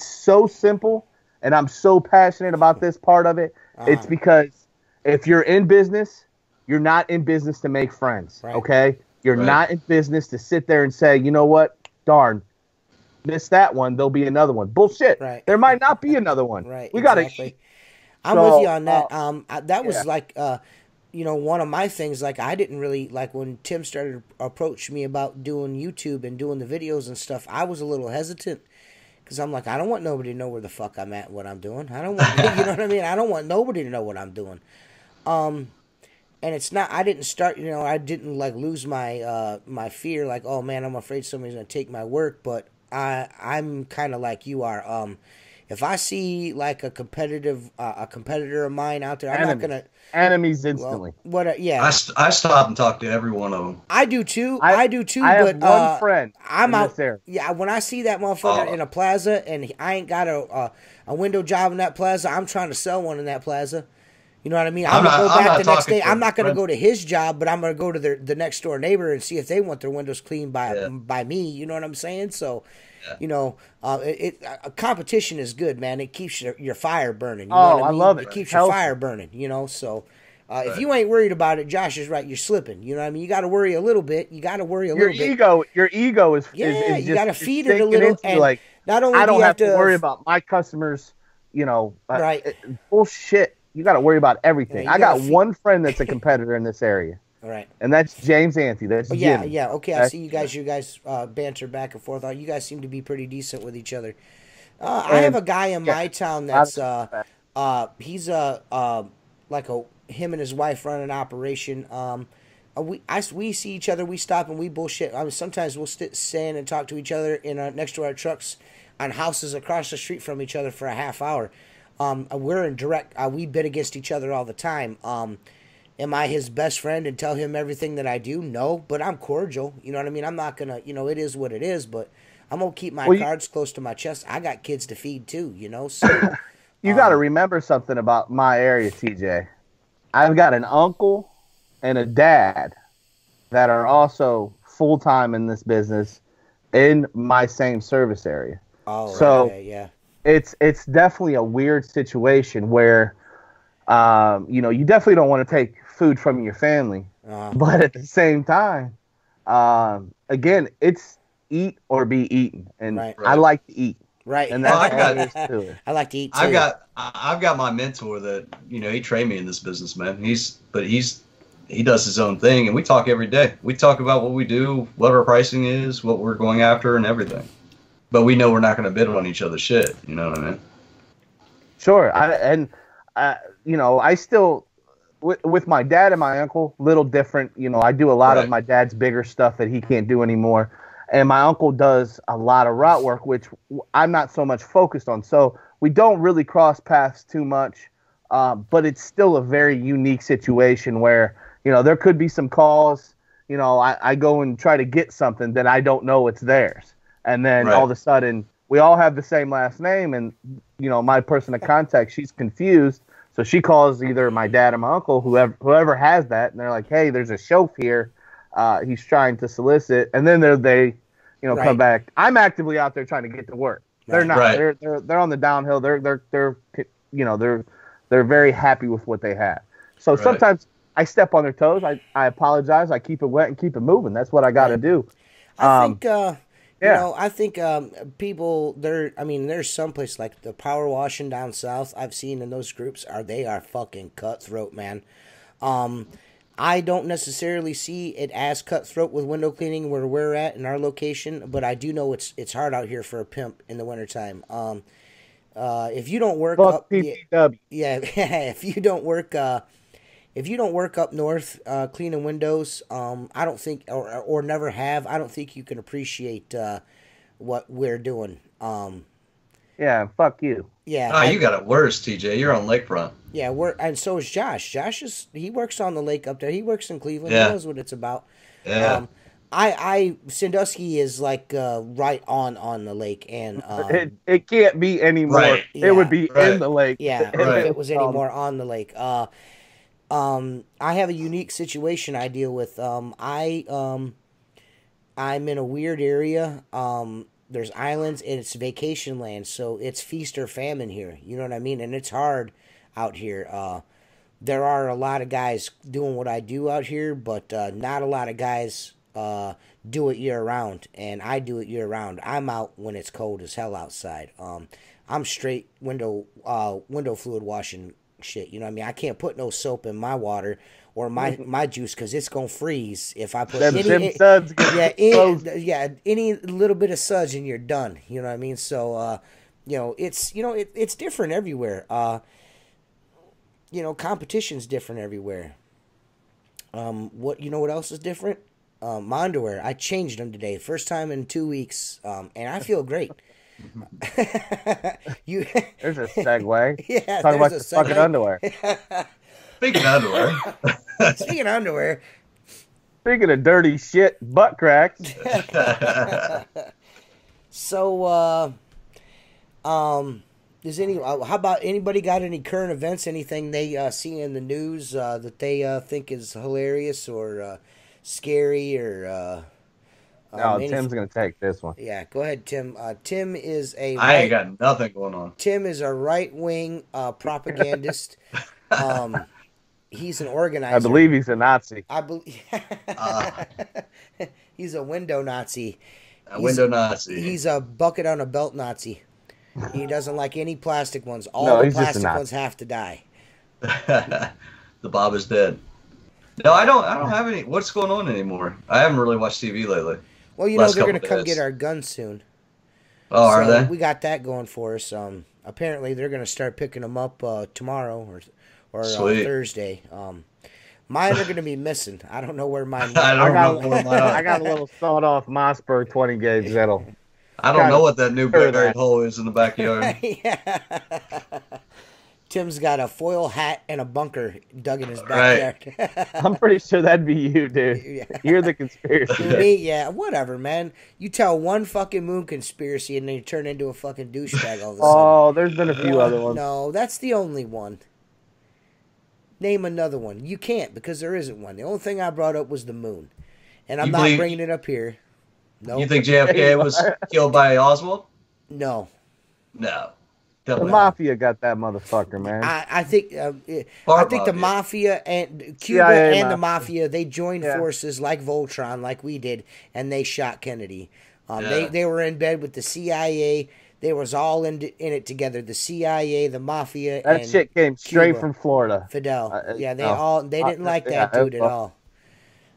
S2: so simple, and I'm so passionate about this part of it. It's because if you're in business, you're not in business to make friends, okay? You're not in business to sit there and say, you know what, darn, miss that one, there'll be another one. Bullshit. Right. There might not be another one.
S1: Right.
S2: We got to eat.
S1: I'm with you on that. That was like you know, one of my things, like, I didn't really, like, when Tim started to approach me about doing YouTube and doing the videos and stuff, I was a little hesitant, because I'm like, I don't want nobody to know where the fuck I'm at and what I'm doing. I don't want, you know what I mean? I don't want nobody to know what I'm doing. And it's not, I didn't start, you know, I didn't, like, lose my my fear, like, oh, man, I'm afraid somebody's going to take my work, but I'm kind of like you are. If I see like a competitor of mine out there, I'm not gonna
S2: enemies instantly.
S1: Well, what? Yeah,
S3: I stop and talk to every one of them.
S1: I do too. I do too.
S2: I
S1: but
S2: have one friend.
S1: I'm out
S2: there.
S1: Yeah, when I see that motherfucker in a plaza and I ain't got a window job in that plaza, I'm trying to sell one in that plaza. You know what I mean? I'm gonna go back the next day. I'm not gonna go to his job, but I'm gonna go to the next door neighbor and see if they want their windows cleaned by me. You know what I'm saying? So, you know, competition is good, man. It keeps your fire burning. You know what I mean?
S2: love it.
S1: It keeps your fire burning. You know, so. If you ain't worried about it, Josh is right. You're slipping. You know what I mean? You got to worry a little bit. You got to worry a little bit.
S2: Your ego is
S1: is you got to feed
S2: it
S1: a little. And
S2: like,
S1: not only
S2: I don't
S1: do you
S2: have to worry about my customers. You know,
S1: right?
S2: Bullshit. You got to worry about everything. I got one friend that's a competitor in this area.
S1: Right.
S2: And that's James Ante. That's Jimmy.
S1: Yeah. Okay, I see you guys. You guys banter back and forth. You guys seem to be pretty decent with each other. I have a guy in my town that's he's like him and his wife run an operation. We see each other. We stop and we bullshit. Sometimes we'll stand and talk to each other next to our trucks on houses across the street from each other for a half hour. We're in direct. We bid against each other all the time. Am I his best friend and tell him everything that I do? No, but I'm cordial. You know what I mean? I'm not gonna. It is what it is. But I'm gonna keep my cards close to my chest. I got kids to feed too. So
S2: you got to remember something about my area, TJ. I've got an uncle and a dad that are also full time in this business in my same service area.
S1: Oh,
S2: so
S1: right, yeah.
S2: It's definitely a weird situation where, you definitely don't want to take food from your family, but at the same time, again, it's eat or be eaten, and I like to eat.
S1: Right,
S2: and that's all there is to it.
S1: I like to eat too.
S3: I've got my mentor that he trained me in this business, man. He does his own thing, and we talk every day. We talk about what we do, what our pricing is, what we're going after, and everything. But we know we're not going to bid on each other's shit. You know what I mean?
S2: Sure. I still, with my dad and my uncle, little different. I do a lot of my dad's bigger stuff that he can't do anymore. And my uncle does a lot of route work, which I'm not so much focused on. So we don't really cross paths too much. But it's still a very unique situation where, there could be some calls. I go and try to get something that I don't know it's theirs. And then all of a sudden, we all have the same last name. And, my person of contact, she's confused. So she calls either my dad or my uncle, whoever has that. And they're like, hey, there's a chauffeur here. He's trying to solicit. And then they come back. I'm actively out there trying to get to work. They're not. Right. They're on the downhill. They're very happy with what they have. So sometimes I step on their toes. I apologize. I keep it wet and keep it moving. That's what I got to do.
S1: I think I think people there's some place like the power washing down south I've seen in those groups they are fucking cutthroat, man. I don't necessarily see it as cutthroat with window cleaning where we're at in our location, but I do know it's hard out here for a pimp in the wintertime. If you don't work if you don't work up north cleaning windows, I don't think or never have, I don't think you can appreciate what we're doing.
S2: Yeah, fuck you.
S1: Yeah.
S3: You got it worse, TJ. You're on lakefront.
S1: Yeah, and so is Josh. He works on the lake up there. He works in Cleveland. Yeah. He knows what it's about.
S3: Yeah.
S1: Sandusky is like right on the lake, and
S2: it can't be anymore. Right. It would be in the lake.
S1: Yeah, if it was any more on the lake. I have a unique situation I deal with. I'm in a weird area. There's islands and it's vacation land, so it's feast or famine here. You know what I mean? And it's hard out here. There are a lot of guys doing what I do out here, but not a lot of guys do it year round, and I do it year round. I'm out when it's cold as hell outside. I'm straight window fluid washing shit. You know what I mean? I can't put no soap in my water or my juice because it's gonna freeze if I put any little bit of suds and you're done. You know what I mean? So it's different everywhere. Competition's different everywhere. What else is different? my underwear. I changed them today, first time in 2 weeks, and I feel great.
S2: There's a segue.
S1: Yeah,
S2: talk about the fucking underwear.
S3: Speaking of underwear.
S1: Speaking of underwear.
S2: Speaking of dirty shit, butt cracks.
S1: So, does how about anybody got any current events? Anything they see in the news that they think is hilarious or scary or?
S2: No, Tim's gonna take this one.
S1: Yeah, go ahead, Tim. Tim is a.
S3: I ain't got nothing going on.
S1: Tim is a right-wing propagandist. He's an organizer.
S2: I believe he's a Nazi.
S1: I believe he's a window Nazi. He's a bucket on a belt Nazi. He doesn't like any plastic ones. All the plastic ones have to die.
S3: The Bob is dead. No, I don't have any. What's going on anymore? I haven't really watched TV lately.
S1: Well, you know they're going to come get our guns soon.
S3: Oh, are they?
S1: We got that going for us. Apparently they're going to start picking them up tomorrow or Thursday. Mine are going to be missing. I don't know where mine.
S2: I got a little sawed-off Mossberg 20 gauge that'll.
S3: I don't know what that new buried hole is in the backyard.
S1: Yeah. Tim's got a foil hat and a bunker dug in his backyard.
S2: Right. I'm pretty sure that'd be you, dude. Yeah. You're the conspiracy.
S1: Me, yeah, whatever, man. You tell one fucking moon conspiracy and then you turn into a fucking douchebag all of a sudden.
S2: Oh, there's been a few other ones.
S1: No, that's the only one. Name another one. You can't because there isn't one. The only thing I brought up was the moon. And I'm not bringing it up here. No.
S3: You think JFK was killed by Oswald?
S1: No.
S3: No.
S2: The mafia got that motherfucker, man.
S1: I think the mafia and Cuba and the mafia, they joined forces like Voltron, like we did, and they shot Kennedy. They were in bed with the CIA. They was all in it together. The CIA, the mafia.
S2: That shit came straight from Florida.
S1: Fidel. They didn't like that dude at all.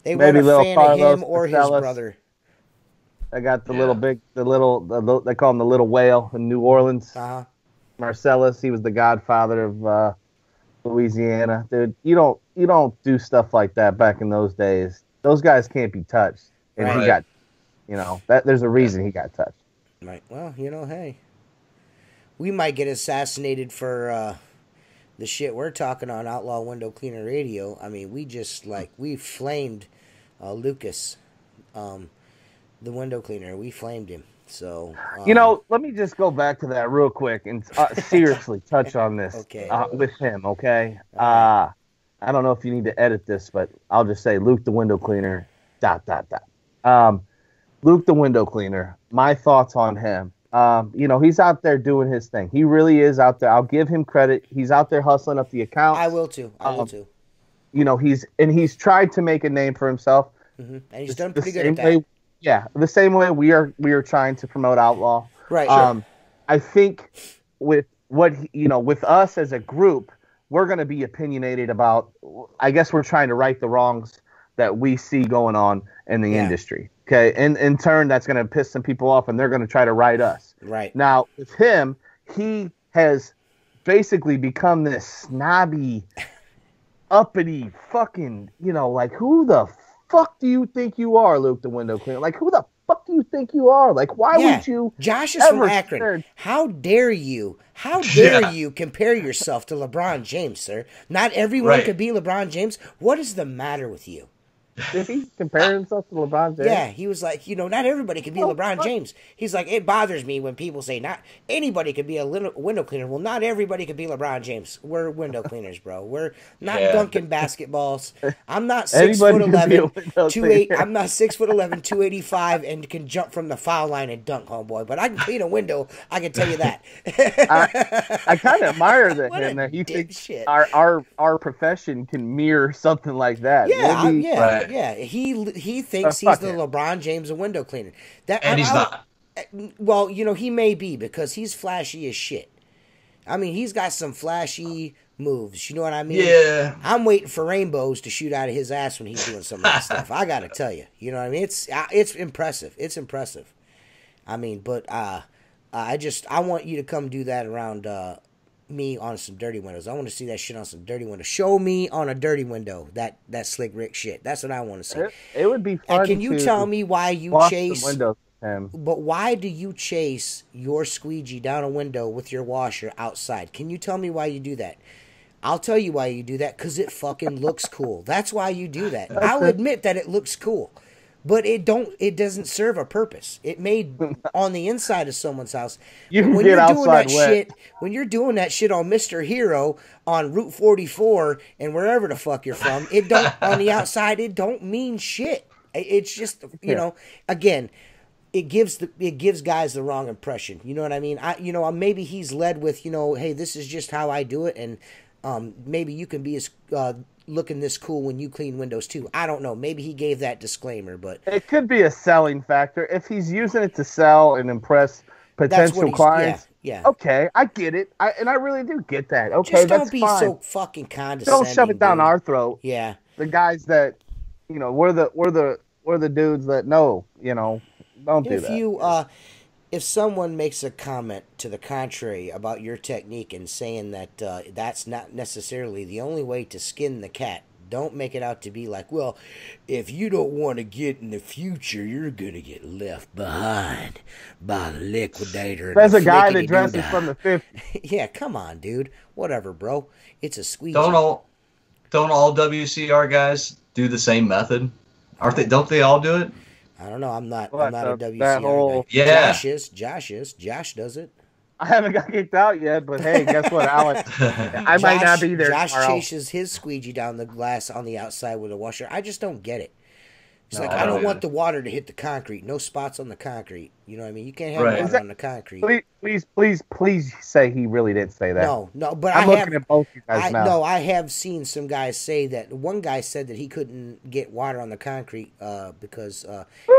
S1: They weren't a fan of him or his brother.
S2: I got they call him the little whale in New Orleans.
S1: Uh-huh.
S2: Marcellus, he was the godfather of Louisiana. Dude, you don't do stuff like that back in those days. Those guys can't be touched. And he got, there's a reason he got touched.
S1: Right. Well, hey. We might get assassinated for the shit we're talking on Outlaw Window Cleaner Radio. I mean, we flamed Lucas, the window cleaner. We flamed him. So
S2: let me just go back to that real quick and seriously touch on this with him, okay? I don't know if you need to edit this, but I'll just say Luke the window cleaner, ... Luke the window cleaner, my thoughts on him. He's out there doing his thing. He really is out there. I'll give him credit. He's out there hustling up the accounts.
S1: I will too.
S2: He's tried to make a name for himself.
S1: Mm-hmm. And he's done pretty good at that.
S2: Yeah, the same way we are trying to promote Outlaw.
S1: Right. Sure.
S2: I think with with us as a group, we're going to be opinionated about. I guess we're trying to right the wrongs that we see going on in the industry. Okay, and in turn, that's going to piss some people off, and they're going to try to right us.
S1: Right.
S2: Now, with him, he has basically become this snobby, uppity, fucking, like who the fuck do you think you are, Luke the window cleaner? Like, who the fuck do you think you are? Like, why would you?
S1: Josh is from Akron. How dare you? How dare you compare yourself to LeBron James, sir? Not everyone could be LeBron James. What is the matter with you?
S2: Did he compare himself to LeBron James?
S1: Yeah, he was like, not everybody can be LeBron James. He's like, it bothers me when people say not anybody could be a window cleaner. Well, not everybody could be LeBron James. We're window cleaners, bro. We're not dunking basketballs. I'm not 6'11", I'm not 6'11", 285, and can jump from the foul line and dunk, homeboy. But I can clean a window. I can tell you that.
S2: I kind of admire that he thinks our profession can mirror something like that.
S1: Yeah. Yeah, he thinks he's the LeBron James of window cleaning.
S3: He's not.
S1: Well, he may be because he's flashy as shit. I mean, he's got some flashy moves. You know what I mean?
S3: Yeah.
S1: I'm waiting for rainbows to shoot out of his ass when he's doing some of that stuff. I got to tell you. You know what I mean? It's impressive. It's impressive. I mean, but I want you to come do that around me on some dirty windows. I want to see that shit on some dirty windows. Show me on a dirty window that Slick Rick shit. That's what I want to see.
S2: It would be fun.
S1: Can you tell me why you chase
S2: windows with him?
S1: But why do you chase your squeegee down a window with your washer outside? Can you tell me why you do that? I'll tell you why you do that, because it fucking looks cool. That's why you do that. I'll admit that it looks cool. But it doesn't serve a purpose. It made on the inside of someone's house.
S2: When you're doing that
S1: shit, when you're doing that shit on Mr. Hero on Route 44 and wherever the fuck you're from, it don't on the outside. It don't mean shit. It's just again, it gives guys the wrong impression. You know what I mean? Maybe he's led with hey, this is just how I do it, and maybe you can be as looking this cool when you clean windows too. I don't know. Maybe he gave that disclaimer, but
S2: it could be a selling factor if he's using it to sell and impress potential clients.
S1: Yeah.
S2: Okay, I get it. I really do get that. Okay,
S1: just don't be so fucking condescending.
S2: Don't shove it down our throat.
S1: Yeah.
S2: The guys that we're the dudes that know. Don't do that.
S1: If someone makes a comment to the contrary about your technique and saying that that's not necessarily the only way to skin the cat, don't make it out to be like, well, if you don't want to get in the future, you're going to get left behind by the liquidator.
S2: There's a guy that dresses from the 50s.
S1: Yeah, come on, dude. Whatever, bro. It's a squeegee.
S3: Don't all WCR guys do the same method? Don't they all do it?
S1: I don't know. I'm not a WCR guy.
S3: Yeah.
S1: Josh does it.
S2: I haven't got kicked out yet, but hey, guess what, Alex? I might not be there
S1: Josh
S2: tomorrow.
S1: chases his squeegee down the glass on the outside with a washer. I just don't get it. It's I don't want the water to hit the concrete. No spots on the concrete. You know what I mean? You can't have water on the concrete.
S2: Please say he really did say that.
S1: No, but
S2: I'm looking at both you guys now.
S1: No, I have seen some guys say that. One guy said that he couldn't get water on the concrete because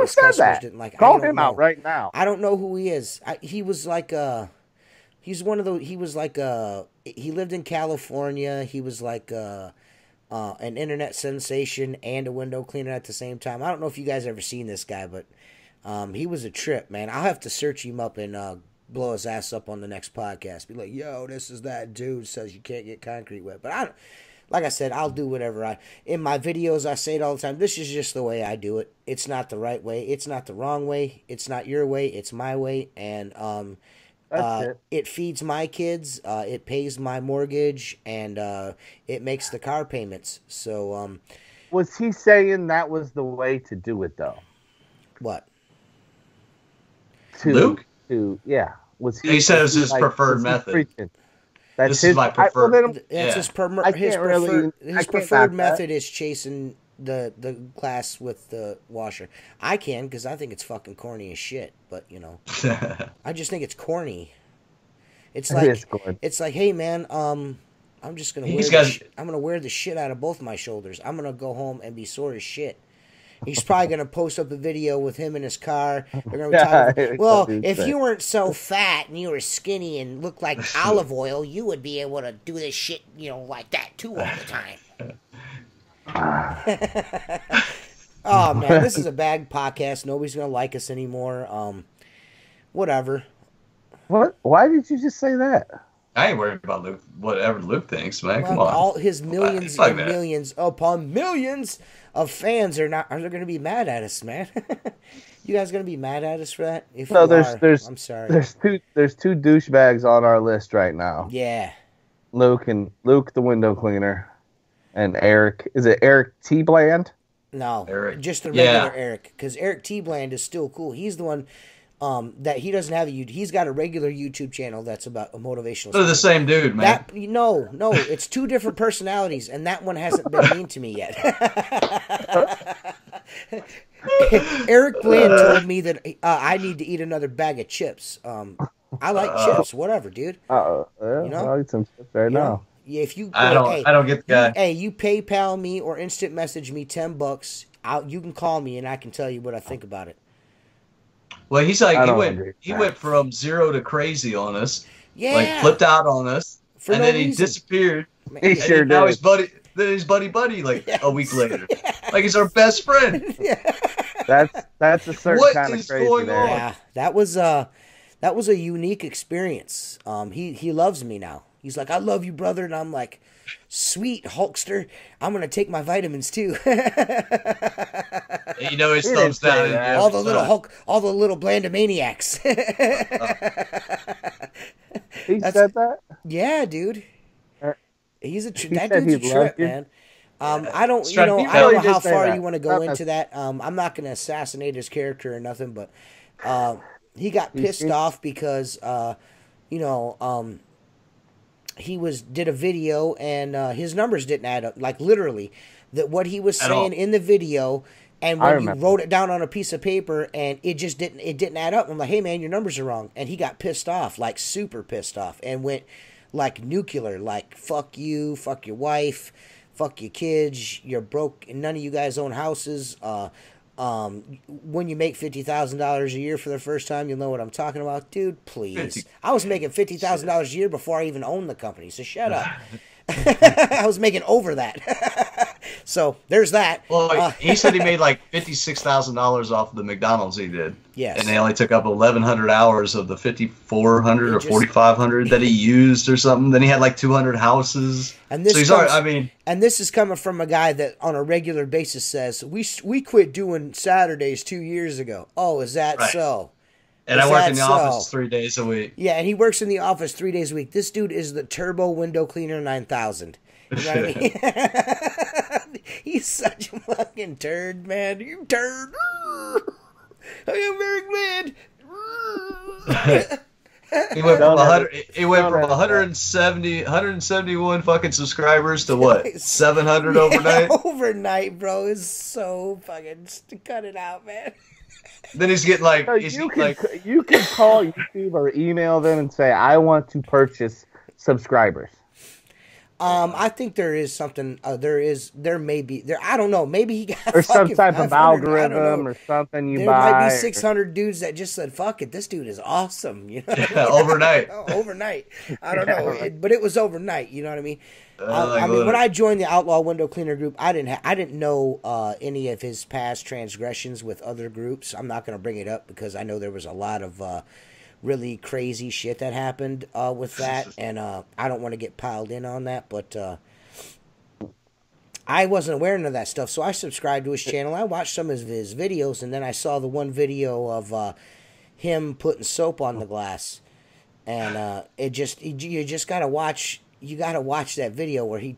S1: his customers didn't like it.
S2: Call him out right now.
S1: I don't know who he is. He was like he's one of those. He was like he lived in California. He was like an internet sensation and a window cleaner at the same time. I don't know if you guys ever seen this guy, but he was a trip, man. I'll have to search him up and blow his ass up on the next podcast. Be like, yo, this is that dude says you can't get concrete wet. But like I said, I'll do whatever in my videos. I say it all the time. This is just the way I do it. It's not the right way. It's not the wrong way. It's not your way. It's my way. And it feeds my kids, it pays my mortgage, and it makes the car payments. So,
S2: was he saying that was the way to do it, though?
S1: What?
S3: Luke?
S2: Yeah. Was
S3: he said it was his preferred method.
S2: This
S3: is my preferred.
S1: His preferred method is chasing the glass with the washer. I can, because I think it's fucking corny as shit, but I just think it's corny. It's like hey man, I'm just gonna I'm gonna wear the shit out of both my shoulders. I'm gonna go home and be sore as shit. He's probably gonna post up a video with him in his car. They're gonna be talking, well, if you weren't so fat and you were skinny and looked like olive oil, you would be able to do this shit, like that too all the time. Oh man, this is a bad podcast. Nobody's gonna like us anymore. Whatever.
S2: What? Why did you just say that?
S3: I ain't worried about Luke. Whatever Luke thinks, man. Come on.
S1: All his millions and millions upon millions of fans are going to be mad at us, man. You guys going to be mad at us for that? If I'm sorry.
S2: There's two douchebags on our list right now.
S1: Yeah.
S2: Luke the window cleaner, and Eric. Is it Eric T. Bland?
S1: No, Eric. Just the regular Eric, because Eric T. Bland is still cool. He's the one that he doesn't have he's got a regular YouTube channel that's about a motivational.
S3: They're the same dude, man.
S1: No, it's two different personalities, and that one hasn't been mean to me yet. Eric Bland told me that I need to eat another bag of chips. I like chips, whatever, dude.
S2: I'll eat some chips right now.
S1: Yeah, if you,
S3: I don't get the guy.
S1: You PayPal me or instant message me $10. You can call me and I can tell you what I think about it.
S3: Well, he's like he went from zero to crazy on us.
S1: Yeah,
S3: like flipped out on us, and then he disappeared.
S2: He sure did.
S3: Now he's buddy like a week later. Like he's our best friend.
S2: That's a certain kind of crazy.
S3: Going on?
S1: Yeah, that was a unique experience. He loves me now. He's like, I love you, brother. And I'm like, sweet, Hulkster. I'm going to take my vitamins, too.
S3: You know, his thumbs down.
S1: All the little Hulk, all the little Blandomaniacs.
S2: He said that?
S1: Yeah, dude. He's a that dude's a trip, man. I don't know how far you want to go into that. I'm not going to assassinate his character or nothing, but he got pissed off because he did a video and his numbers didn't add up. Like literally, that what he was saying in the video, and when you wrote it down on a piece of paper, and it just didn't add up. I'm like, hey man, your numbers are wrong, and he got pissed off, like super pissed off, and went like nuclear, like fuck you, fuck your wife, fuck your kids, you're broke, and none of you guys own houses. When you make $50,000 a year for the first time, you'll know what I'm talking about. Dude, please. I was making $50,000 a year before I even owned the company, so shut up. I was making over that. So there's that.
S3: Well, he said he made like $56,000 off of the McDonald's he did.
S1: Yes.
S3: And they only took up 1,100 hours of the 5,400 or 4,500 that he used or something. Then he had like 200 houses.
S1: And this and this is coming from a guy that on a regular basis says, we quit doing Saturdays 2 years ago. Oh, is that so?
S3: And I work in the office 3 days a week.
S1: Yeah, and he works in the office 3 days a week. This dude is the Turbo Window Cleaner 9000. You know what I mean? He's such a fucking turd, man. You turd. I am very glad.
S3: He went from 171 fucking subscribers to what? 700 overnight?
S1: Overnight, bro. Is so fucking cut it out, man.
S3: Then he's getting like,
S2: you can call YouTube or email them and say, I want to purchase subscribers.
S1: I think there is something. There may be. I don't know. Maybe he got
S2: or some type of algorithm or something you buy.
S1: There might be 600 dudes that just said, "Fuck it, this dude is awesome." You know,
S3: overnight.
S1: Overnight. I don't know, but it was overnight. You know what I mean? I mean, when I joined the Outlaw Window Cleaner group, I didn't know any of his past transgressions with other groups. I'm not going to bring it up because I know there was a lot of really crazy shit that happened with that, and I don't want to get piled in on that, but I wasn't aware of that stuff, so I subscribed to his channel. I watched some of his videos, and then I saw the one video of him putting soap on the glass, and you just gotta watch. You gotta watch that video where he,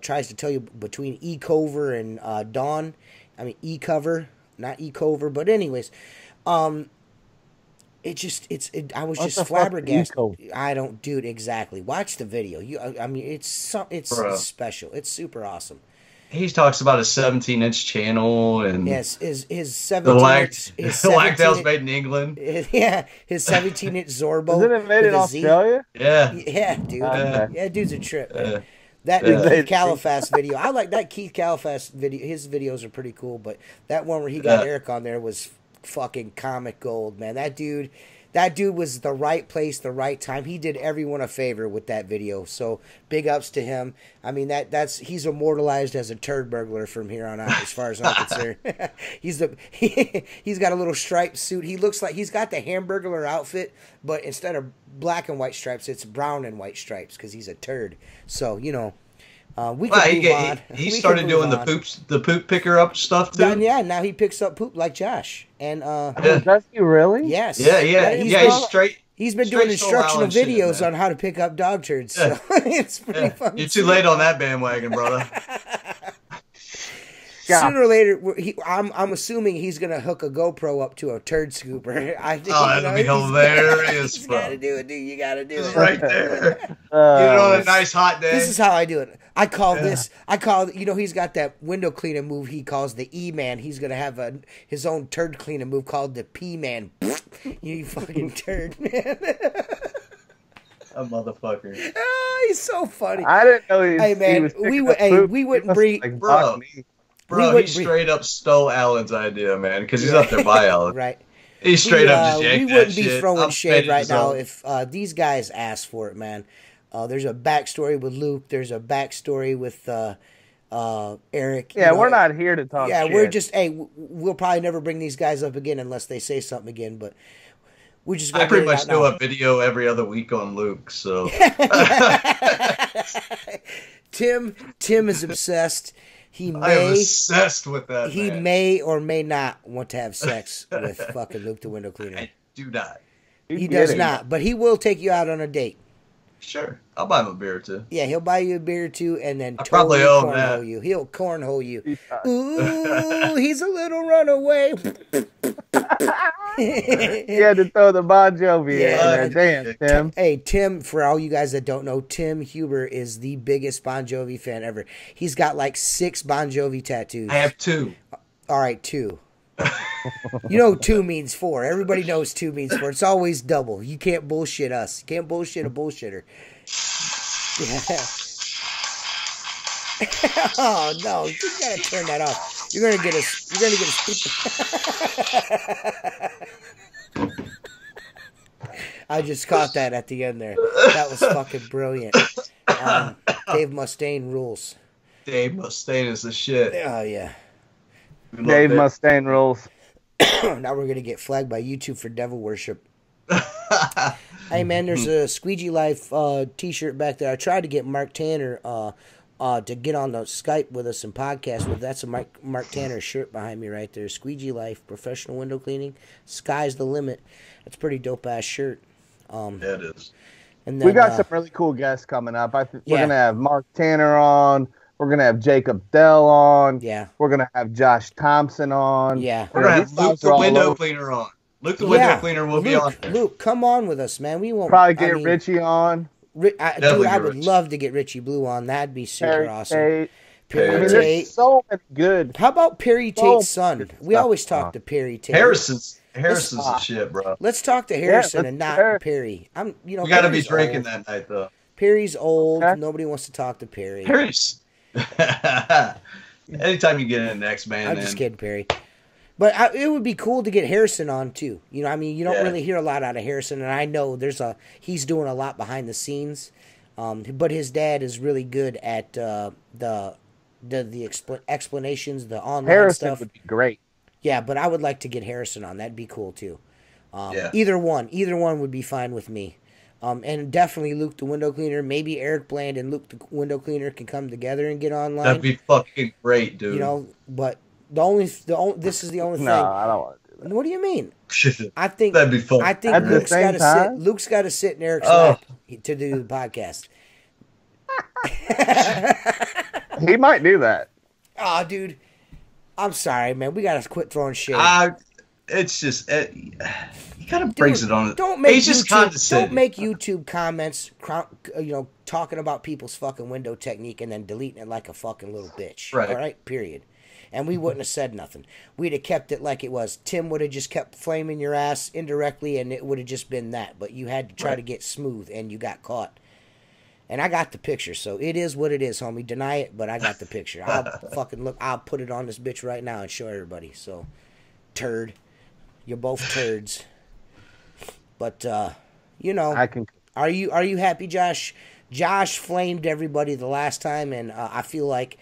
S1: tries to tell you between E-cover and Dawn. I mean E-cover, not E-cover, but anyways, I was just flabbergasted. I don't, dude. Exactly. Watch the video. It's special. It's super awesome.
S3: He talks about a 17-inch channel and
S1: yes, his 17-inch.
S3: The Lagdale's made in England.
S1: Yeah, his 17-inch Zorbo.
S2: Isn't it made in Australia?
S3: Yeah.
S1: Yeah, dude. Yeah, dude's a trip, man. That Keith Califas video. I like that Keith Califas video. His videos are pretty cool, but that one where he got Eric on there was fucking comic gold, man. That dude was the right place, the right time. He did everyone a favor with that video. So big ups to him. I mean, he's immortalized as a turd burglar from here on out, as far as I'm concerned. He's got a little striped suit. He looks like he's got the Hamburglar outfit, but instead of black and white stripes, it's brown and white stripes because he's a turd. So we can move on.
S3: He started doing the poop picker up stuff too.
S1: Yeah, now he picks up poop like Josh. And
S2: does he really?
S1: Yes.
S3: Yeah.
S1: He's been doing instructional videos on how to pick up dog turds. So it's pretty fun.
S3: You're too late on that bandwagon, brother.
S1: Sooner or later, I'm assuming he's gonna hook a GoPro up to a turd scooper. I think. Oh,
S3: that'll be hilarious, bro.
S1: You gotta do it, dude. You gotta do it.
S3: Right there. Get it on a nice hot day.
S1: This is how I do it. I call this. He's got that window cleaning move. He calls the E-Man. He's gonna have his own turd cleaning move called the P-Man. You fucking turd, man.
S3: A motherfucker.
S1: Oh, he's so funny.
S2: I didn't know
S1: we wouldn't bring.
S3: Bro, he straight up stole Alan's idea, man, because he's up there by Alan.
S1: Right.
S3: He straight up just yanked
S1: we wouldn't
S3: that
S1: be
S3: shit.
S1: throwing shade right now if these guys asked for it, man. There's a backstory with Luke. There's a backstory with Eric.
S2: Yeah, we're not here to talk shit.
S1: We're just, we'll probably never bring these guys up again unless they say something again, but We just
S3: I pretty much do a video every other week on Luke, so.
S1: Tim is obsessed. I am
S3: obsessed with that.
S1: He may or may not want to have sex with fucking Luke the window cleaner.
S3: I do not.
S1: He does not, but he will take you out on a date.
S3: Sure, I'll buy him a beer or two.
S1: Yeah, he'll buy you a beer or two, and then
S3: totally
S1: cornhole you. He'll cornhole you. Ooh, he's a little runaway.
S2: He had to throw the Bon Jovi in there. Damn, Tim.
S1: Hey, Tim, for all you guys that don't know, Tim Huber is the biggest Bon Jovi fan ever. He's got like 6 Bon Jovi tattoos.
S3: I have 2.
S1: All right, 2. You know 2 means 4. Everybody knows 2 means 4. It's always double. You can't bullshit us. You can't bullshit a bullshitter. Yeah. Oh no, you gotta turn that off. You're gonna get a I just caught that at the end there. That was fucking brilliant. Dave Mustaine rules.
S3: Dave Mustaine is the shit.
S1: Oh yeah.
S2: Dave Mustaine rules.
S1: Now we're gonna get flagged by YouTube for devil worship. Hey man, there's a Squeegee Life t-shirt back there. I tried to get Mark Tanner to get on the Skype with us and podcast with. That's a Mark Tanner shirt behind me right there. Squeegee Life, professional window cleaning. Sky's the limit. That's a pretty dope ass shirt.
S3: Yeah, it is.
S2: And then, we got some really cool guests coming up. We're gonna have Mark Tanner on. We're gonna have Jacob Dell on.
S1: Yeah.
S2: We're gonna have Josh Thompson on.
S1: Yeah.
S3: We're gonna have Luke the window cleaner on. Luke the window cleaner will be on there.
S1: Luke, come on with us, man. We won't
S2: probably get Richie on.
S1: Dude, I would love to get Richie Blue on. That'd be super awesome.
S2: Perry Tate. So many good.
S1: How about Perry Tate's son? We always talk to Perry Tate.
S3: Harrison's the shit, bro.
S1: Let's talk to Harrison and not Perry. We
S3: got to be drinking that night though.
S1: Perry's old. Okay. Nobody wants to talk to Perry.
S3: Perry's. Anytime you get in the next man.
S1: I'm just kidding, Perry. But it would be cool to get Harrison on too. You know, I mean, you don't really hear a lot out of Harrison, and I know he's doing a lot behind the scenes. But his dad is really good at the explanations, the online
S2: Harrison
S1: stuff.
S2: Would be great.
S1: Yeah, but I would like to get Harrison on. That'd be cool too. Either one would be fine with me. And definitely Luke the window cleaner. Maybe Eric Bland and Luke the window cleaner can come together and get online.
S3: That'd be fucking great, dude.
S1: You know, but this is the only thing.
S2: No, I don't want to do that.
S1: What do you mean?
S3: I think that'd be fun.
S1: I think Luke's got to sit in Eric's lap to do the podcast.
S2: He might do that.
S1: Oh, dude, I'm sorry, man. We gotta quit throwing shit.
S3: It's just he kind of brings it on.
S1: Don't make YouTube comments, talking about people's fucking window technique and then deleting it like a fucking little bitch.
S3: Right.
S1: All right. Period. And we wouldn't have said nothing. We'd have kept it like it was. Tim would have just kept flaming your ass indirectly, and it would have just been that. But you had to try to get smooth, and you got caught. And I got the picture, so it is what it is, homie. Deny it, but I got the picture. I'll put it on this bitch right now and show everybody. So, turd. You're both turds. But,
S2: I can.
S1: Are you happy, Josh? Josh flamed everybody the last time, and I feel like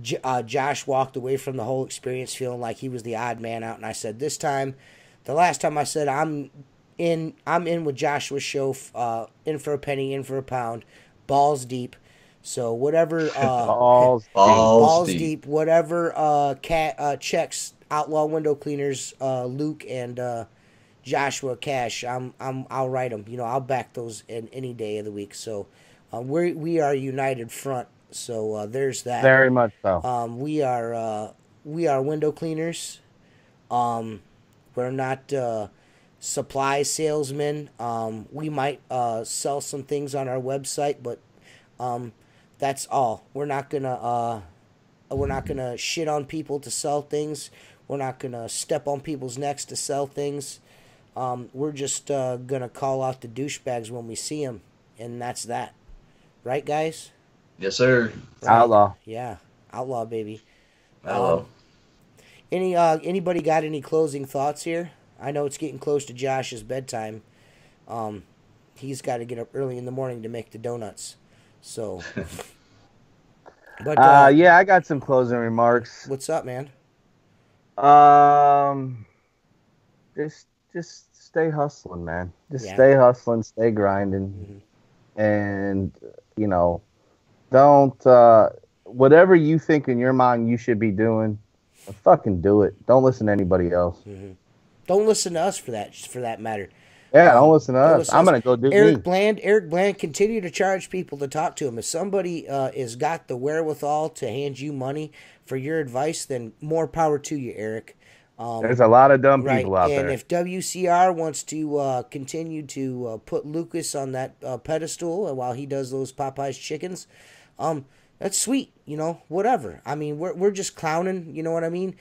S1: Josh walked away from the whole experience feeling like he was the odd man out. And I said the last time I said I'm in with Joshua's show, in for a penny, in for a pound, balls deep. So whatever balls deep, whatever checks Outlaw Window Cleaners, Luke and Joshua cash, I'll write them. I'll back those in any day of the week. So we are united front. So there's that.
S2: Very much so.
S1: We are window cleaners. We're not supply salesmen. We might sell some things on our website, but that's all. We're not gonna shit on people to sell things. We're not gonna step on people's necks to sell things. We're just gonna call out the douchebags when we see them, and that's that. Right, guys?
S3: Yes, sir.
S2: Outlaw.
S1: Yeah, outlaw, baby.
S3: Outlaw.
S1: Anybody got any closing thoughts here? I know it's getting close to Josh's bedtime. He's got to get up early in the morning to make the donuts. So, but
S2: yeah, I got some closing remarks.
S1: What's up, man?
S2: just stay hustling, man. Just stay hustling, stay grinding, and you know, don't whatever you think in your mind you should be doing, fucking do it. Don't listen to anybody else.
S1: Don't listen to us for that matter.
S2: Yeah, don't listen to us. I'm gonna go do
S1: Eric Bland, continue to charge people to talk to him. If somebody has got the wherewithal to hand you money for your advice, then more power to you, Eric.
S2: There's a lot of dumb people out there.
S1: And if WCR wants to continue to put Lucas on that pedestal while he does those Popeyes chickens, that's sweet, you know, whatever. I mean, we're just clowning, you know what I mean?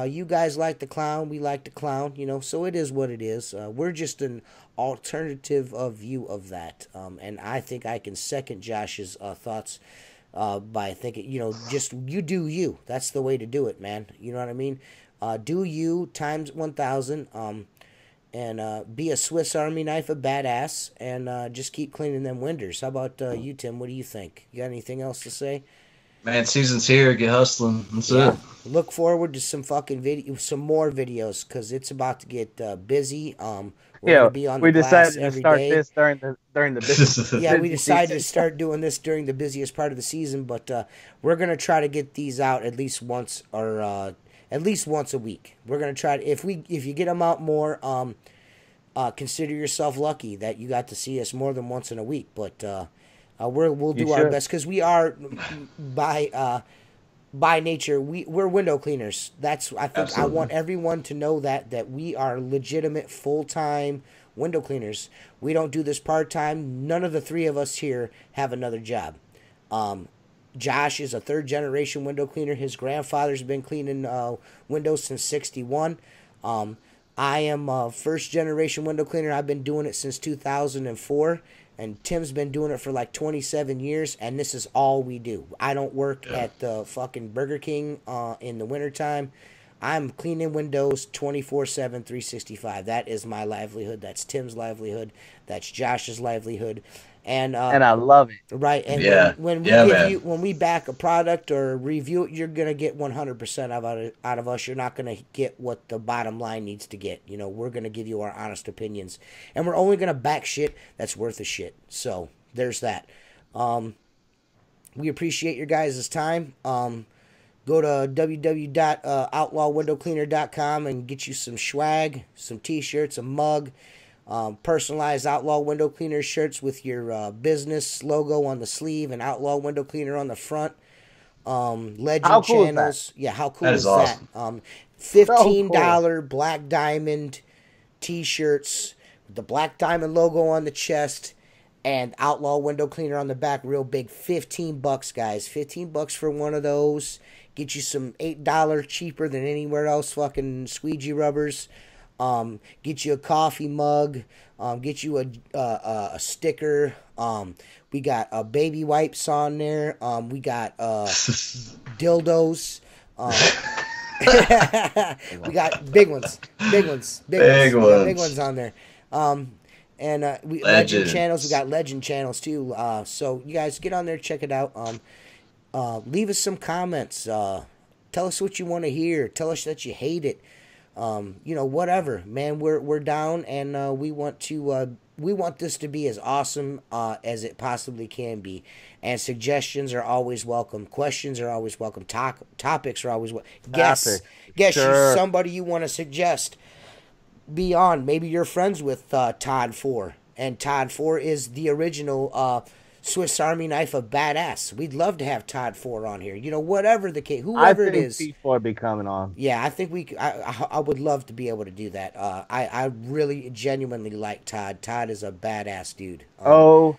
S1: You guys like to clown, we like to clown, you know, so it is what it is. We're just an alternative view of that. And I think I can second Josh's thoughts by thinking, you know, just you do you. That's the way to do it, man. You know what I mean? Do you times 1,000. And be a Swiss Army knife, a badass, and just keep cleaning them windows. How about you, Tim? What do you think? You got anything else to say?
S3: Man, season's here. Get hustling. That's it.
S1: Look forward to some more videos, because it's about to get busy.
S2: We decided to start this during the business.
S1: We decided to start doing this during the busiest part of the season, but we're gonna try to get these out at least once a week. We're gonna try to, if you get them out more, consider yourself lucky that you got to see us more than once in a week. But we'll do our best, because we are by nature we're window cleaners. I want everyone to know that we are legitimate full-time window cleaners. We don't do this part-time. None of the three of us here have another job. Josh is a third-generation window cleaner. His grandfather's been cleaning windows since '61. I am a first-generation window cleaner. I've been doing it since 2004, and Tim's been doing it for like 27 years, and this is all we do. I don't work at the fucking Burger King in the wintertime. I'm cleaning windows 24/7, 365. That is my livelihood. That's Tim's livelihood. That's Josh's livelihood. And
S2: I love it.
S1: Right. And when we back a product or review it, you're gonna get 100% out of us. You're not gonna get what the bottom line needs to get. You know, we're gonna give you our honest opinions, and we're only gonna back shit that's worth a shit. So there's that. We appreciate your guys' time. Go to www.outlawwindowcleaner.com and get you some swag, some t-shirts, a mug. Personalized Outlaw Window Cleaner shirts with your business logo on the sleeve and Outlaw Window Cleaner on the front. Legend channels. Yeah, how cool is that? $15 Black Diamond t-shirts with the Black Diamond logo on the chest and Outlaw Window Cleaner on the back, real big. $15, guys. $15 for one of those. Get you some $8 cheaper than anywhere else fucking squeegee rubbers. Get you a coffee mug, get you a sticker. We got baby wipes on there. We got dildos. We got big ones on there. And legend channels. We got legend channels too. So you guys get on there, check it out. Leave us some comments. Tell us what you want to hear. Tell us that you hate it. Whatever, man. We're down, and we want this to be as awesome as it possibly can be. And suggestions are always welcome. Questions are always welcome. Topics are always welcome. Guess somebody you want to suggest. Be on. Maybe you're friends with Todd 4, and Todd 4 is the original Swiss Army knife of badass. We'd love to have Todd 4 on here. You know, whatever the case, whoever it is.
S2: T4 be coming on.
S1: Yeah, I think I would love to be able to do that. I really genuinely like Todd. Todd is a badass dude.
S2: OG.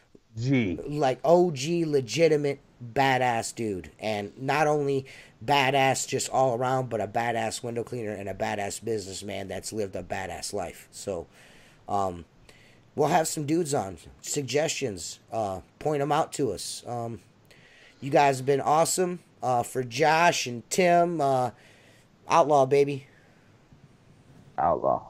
S1: Like OG, legitimate badass dude. And not only badass just all around, but a badass window cleaner and a badass businessman that's lived a badass life. So, we'll have some dudes on. Suggestions. Point them out to us. You guys have been awesome. For Josh and Tim, Outlaw, baby.
S2: Outlaw.